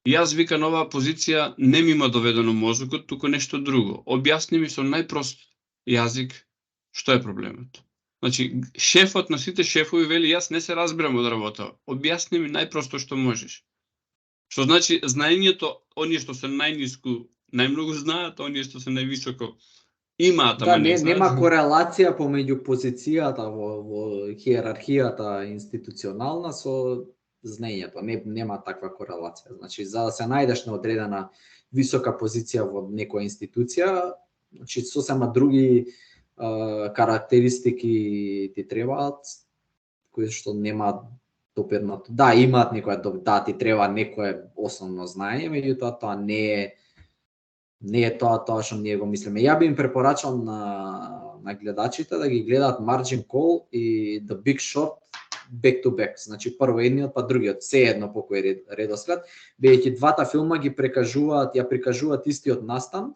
Јас, вика, на оваа позиција не ми има доведено мозокот, туку нешто друго. Објасни ми со најпрост јазик што е проблемот. Значи, шефот на сите шефови вели, јас не се разбирам од работа. Објасни ми најпросто што можеш. Што значи, знаењето, оние што се најниску, најмногу знаат, оние што се највисоко имаат, ама не знаат. Нема корелација помеѓу позицијата во хиерархијата институционална со знаењето. Нема таква корелација. Значи, за да се најдеш на одредена висока позиција во некоја институција, значи сосема други карактеристики ти требаат, кои што немаат допирнато. Да, имаат некоја, ти треба некое основно знаење, меѓутоа тоа не е тоа што ние го мислиме. Ја би им препорачал на гледачите да ги гледаат Margin Call и The Big Short back to back. Значи прво едниот па другиот, се едно по кој редослед, бидејќи двата филма ја прикажуваат истиот настан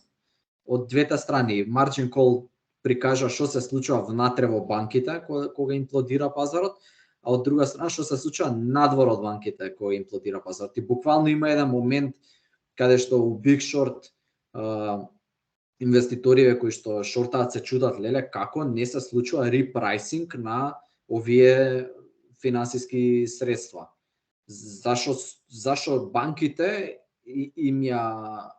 од двете страни. Margin Call прикажа што се случува внатре во банките кога имплодира пазарот, а од друга страна што се случува надвор од банките кога имплодира пазарот. И буквално има еден момент каде што у Big Short инвеститориве кои што шортаат се чудат, леле, како не се случува репрайсинг на овие финансиски средства. Зашо банките им ја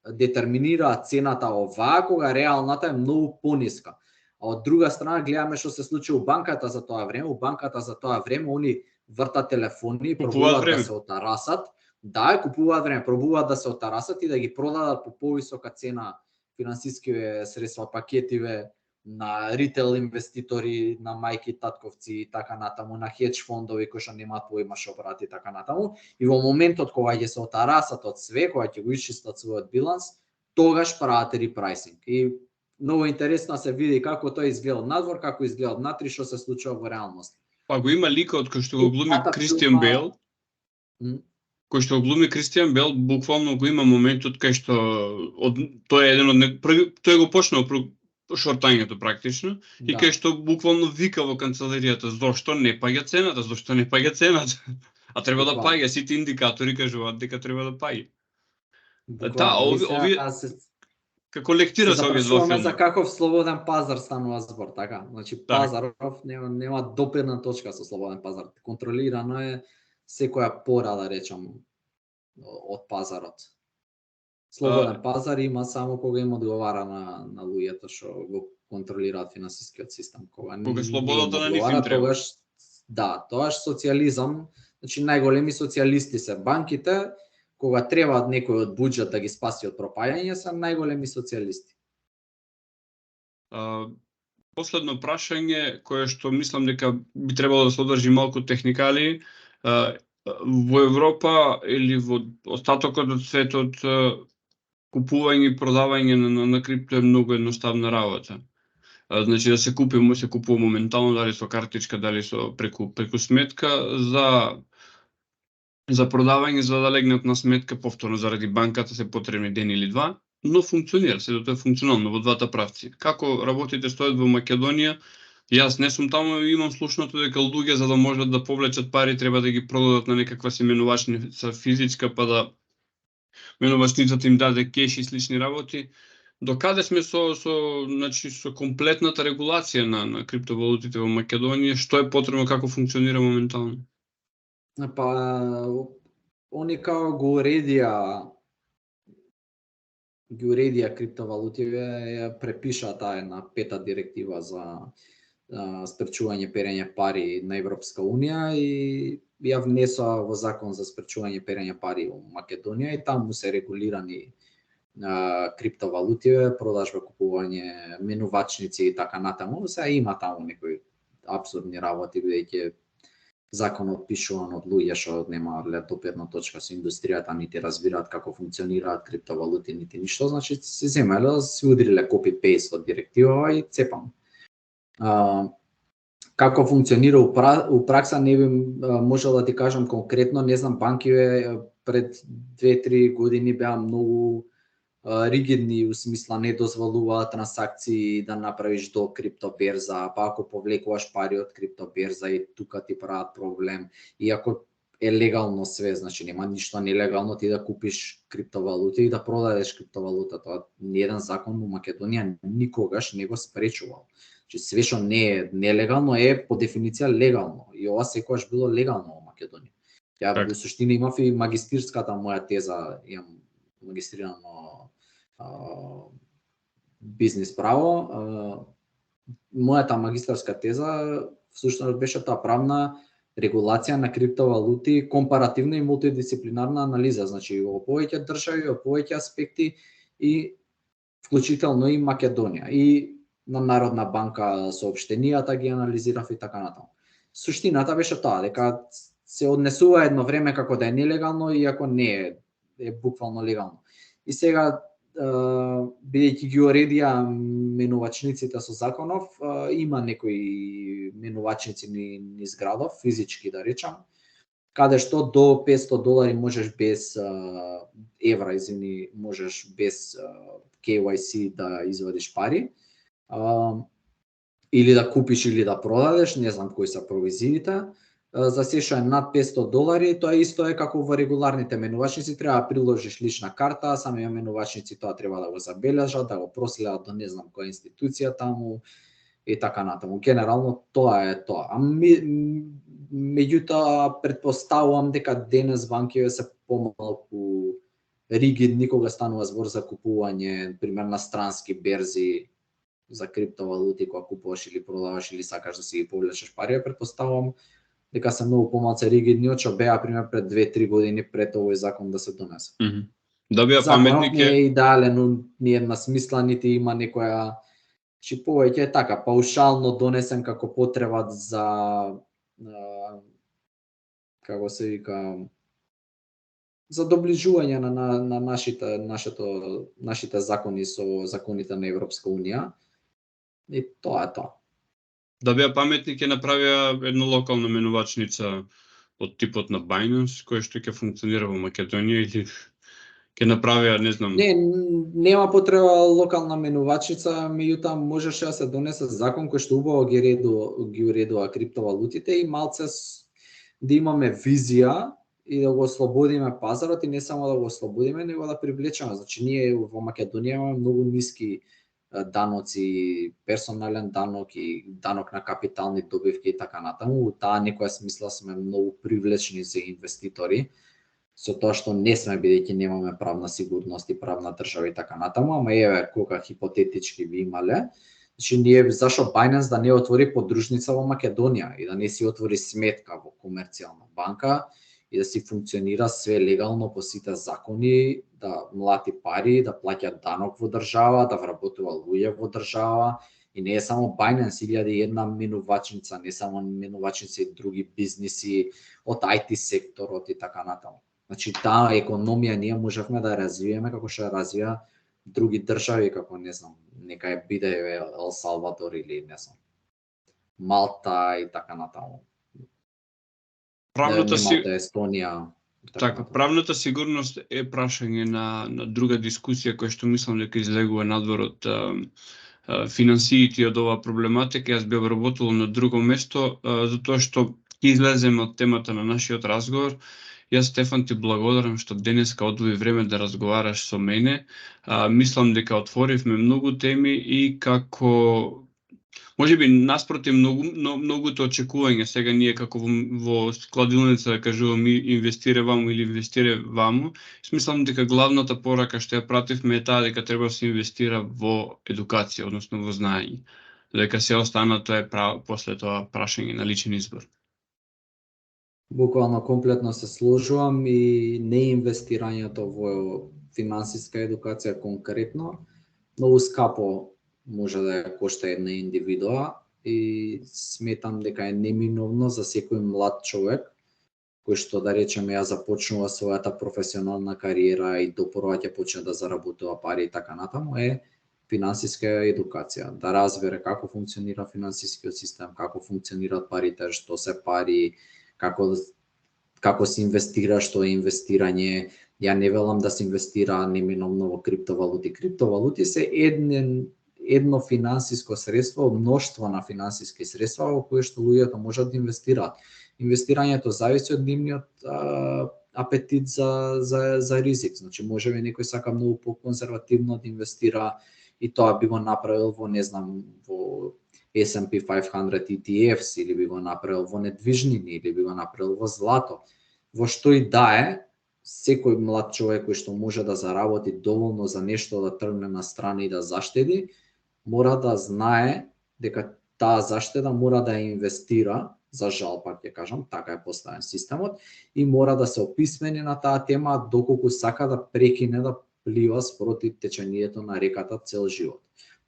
детерминираат цената оваа кога реалната е многу пониска. А од друга страна гледаме што се случи у банката за тоа време. У банката за тоа време они вртат телефони, пробуваат да се отарасат. Да, купуваат време, пробуваат да се отарасат и да ги продадат по повисока цена финансиски средства, пакетиве на ритейл инвеститори, на мајки, татковци и така натаму, на хедж фондови кои што немаат поима што прават и така натаму. И во моментот кога ќе се отарасат од све, кога ќе го исчистат својот биланс, тогаш прават репрайсинг. И многу интересно се види како тоа изгледа надвор, како изгледа внатри, што се случува во реалност. Па го има ликот кој што го глуми Кристијан Бейл. Кој што го глуми Кристијан Бейл, буквално го има моментот кај што тој е еден од тој го почнал шортањето практично и кај што буквално вика во канцеларијата, зошто не паѓа цената, зошто не паѓа цената? А треба да паѓа, сите индикатори кажуваат дека треба да паѓа. Да, овие како лектира со овие два филма. За каков слободен пазар станува збор, така? Значи пазаров нема допирна точка со слободен пазар. Контролирано е секоја пора, да речам, од пазарот. Слободен пазар има само кога им одговара на луѓето што го контролираат финансискиот систем. Кога слободата на нив им треба. Тогаш социјализам, значи најголеми социјалисти се банките, кога треба некој од буџет да ги спаси од пропаѓање, се најголеми социјалисти. Последно прашање, кое што мислам дека би требало да содржи малку техникали, во Европа или во остатокот од светот купување и продавање на крипто е многу едноставна работа. Значи да се купува моментално, дали со картичка, дали со преку сметка, за продавање, за да легнат на сметка повторно заради банката се потребни ден или два, но функционира, сето тоа е функционално во двата правци. Како работите стојат во Македонија? Јас не сум таму, имам слушнато дека луѓе за да можат да повлечат пари треба да ги продадат на некаква си менувачница физичка, па да менувачницата им даде кеш и слични работи. До каде сме со комплетната регулација на криптовалутите во Македонија? Што е потребно, како функционира моментално? Па они као го уредија криптовалутите, ја препиша таа една пета директива за спречување перење пари на Европска унија и ја внесоа во закон за спречување перење пари во Македонија и таму се регулирани криптовалутите, продажба, купување, менувачници и така натаму. Сега има таму некои апсурдни работи, бидејќи законот пишуван од луѓе што нема допирна точка со индустријата, нити разбираат како функционираат криптовалути, нити ништо, значи се земеле, се удриле копи-пейст од директивава и цепам. Како функционира у пракса не би можел да ти кажам конкретно, не знам, банките пред 2-3 години беа многу ригидни, у смисла не дозволуваат трансакции да направиш до криптоберза, па ако повлекуваш пари од криптоберза и тука ти прават проблем. Иако е легално све, значи нема ништо нелегално ти да купиш криптовалути и да продадеш криптовалута. Тоа ниеден закон во Македонија никогаш не го спречувал. Значи све што не е нелегално е по дефиниција легално и ова секогаш било легално во Македонија. Ја во суштина имав и магистирската моја теза, имам магистрирано бизнис право. Мојата магистарска теза всушност беше таа правна регулација на криптовалути, компаративна и мултидисциплинарна анализа, значи во повеќе држави, во повеќе аспекти и вклучително и Македонија. И на Народна банка соопштенијата ги анализирав и така натаму. Суштината беше таа дека се однесува едно време како да е нелегално, иако не е буквално легално. И сега бидејќи ги уредија менувачниците со законов, има некои менувачници низ градов, физички да речам, каде што до $500 можеш без евра, можеш без KYC да извадиш пари, или да купиш или да продадеш, не знам кои се провизиите. За се што е над $500, тоа исто е како во регуларните менувачници, треба да приложиш лична карта, самите менувачници тоа треба да го забележат, да го проследат до не знам која институција таму и така натаму. Генерално тоа е тоа. Меѓутоа претпоставувам дека денес банките се помалку ригидни кога станува збор за купување, пример на странски берзи за криптовалути, кога купуваш или продаваш или сакаш да си ги повлечеш пари, претпоставувам дека се многу помалку ригидни од што беа пример пред 2-3 години пред овој закон да се донесе. Да беа паметни не е идеален, ни една смисла, нити има некоја чи повеќе е така паушално донесен како потреба за како се вика за доближување на нашите закони со законите на Европска унија. И тоа е тоа. Да беа паметни, ќе направија една локална менувачница од типот на Binance, која што ќе функционира во Македонија, или ќе направија, не знам... Нема потреба локална менувачница, меѓутоа можеше да се донесе закон кој што убаво ги уредува криптовалутите и малце да имаме визија и да го ослободиме пазарот и не само да го ослободиме, него да привлечеме. Значи ние во Македонија имаме многу ниски даноци, персонален данок и данок на капитални добивки и така натаму. У таа некоја смисла сме многу привлечни за инвеститори, со тоа што не сме, бидејќи немаме правна сигурност и правна држава и така натаму, ама еве кога хипотетички би имале, значи ние зашо Binance да не отвори подружница во Македонија и да не си отвори сметка во комерцијална банка и да си функционира све легално по сите закони, да млати пари, да плаќа данок во држава, да вработува луѓе во држава. И не е само Binance, 1001 минувачница, не само минувачници и други бизниси од IT секторот и така натаму. Значи таа економија ние можевме да развиеме како што ја развија други држави, како не знам, нека е биде Ел Салвадор или не знам, Малта и така натаму. Правната Малта, Естонија. Така, правната сигурност е прашање на друга дискусија која што мислам дека излегува надвор од финансиите од оваа проблематика. Јас би обработил на друго место, затоа што ќе излеземе од темата на нашиот разговор. Јас, Стефан, ти благодарам што денеска одвои време да разговараш со мене. Мислам дека отворивме многу теми и како можеби наспроти многуто очекување сега ние како во складилница да кажуваме инвестире ваму или инвестире ваму, смислам дека главната порака што ја пративме е таа дека треба да се инвестира во едукација, односно во знаење. Дека се останато е после тоа прашање на личен избор. Буквално комплетно се сложувам и неинвестирањето во финансиска едукација конкретно многу скапо може да ја кошта една индивидуа и сметам дека е неминовно за секој млад човек кој што, да речеме, ја започнува својата професионална кариера и допрва ќе почне да заработува пари и така натаму, е финансиска едукација, да разбере како функционира финансискиот систем, како функционираат парите, што се пари, како се инвестира, што е инвестирање. Ја не велам да се инвестира неминовно во криптовалути. Криптовалути се едно финансиско средство од мноштво на финансиски средства во кои што луѓето можат да инвестираат. Инвестирањето зависи од нивниот апетит за ризик. Значи можеби некој сака многу поконзервативно да инвестира и тоа би го направил во, не знам, во S&P 500 ETFs или би го направил во недвижнини или би го направил во злато. Во што и да е, секој млад човек кој што може да заработи доволно за нешто да тргне на страна и да заштеди, мора да знае дека таа заштеда мора да ја инвестира, за жал пак ќе кажам, така е поставен системот, и мора да се описмени на таа тема доколку сака да прекине да плива спроти течењето на реката цел живот.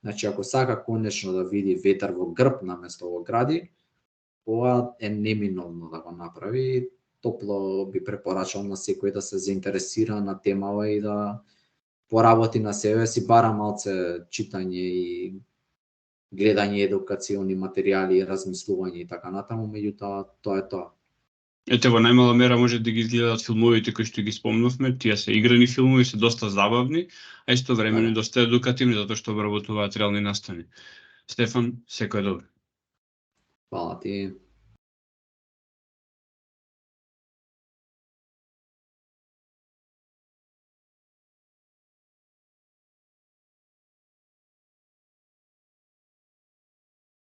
Значи, ако сака конечно да види ветер во грб наместо во гради, ова е неминовно да го направи. Топло би препорачал на секој да се заинтересира на темава и да поработи на себе си, бара малце читање и гледање едукациони материјали, размислување и така натаму, меѓутоа тоа е тоа. Ете, во најмала мера може да ги изгледаат филмовите кои што ги спомнавме, тие се играни филмови, се доста забавни, а исто времено и доста едукативни, затоа што обработуваат реални настани. Стефан, секој добро. Фала ти.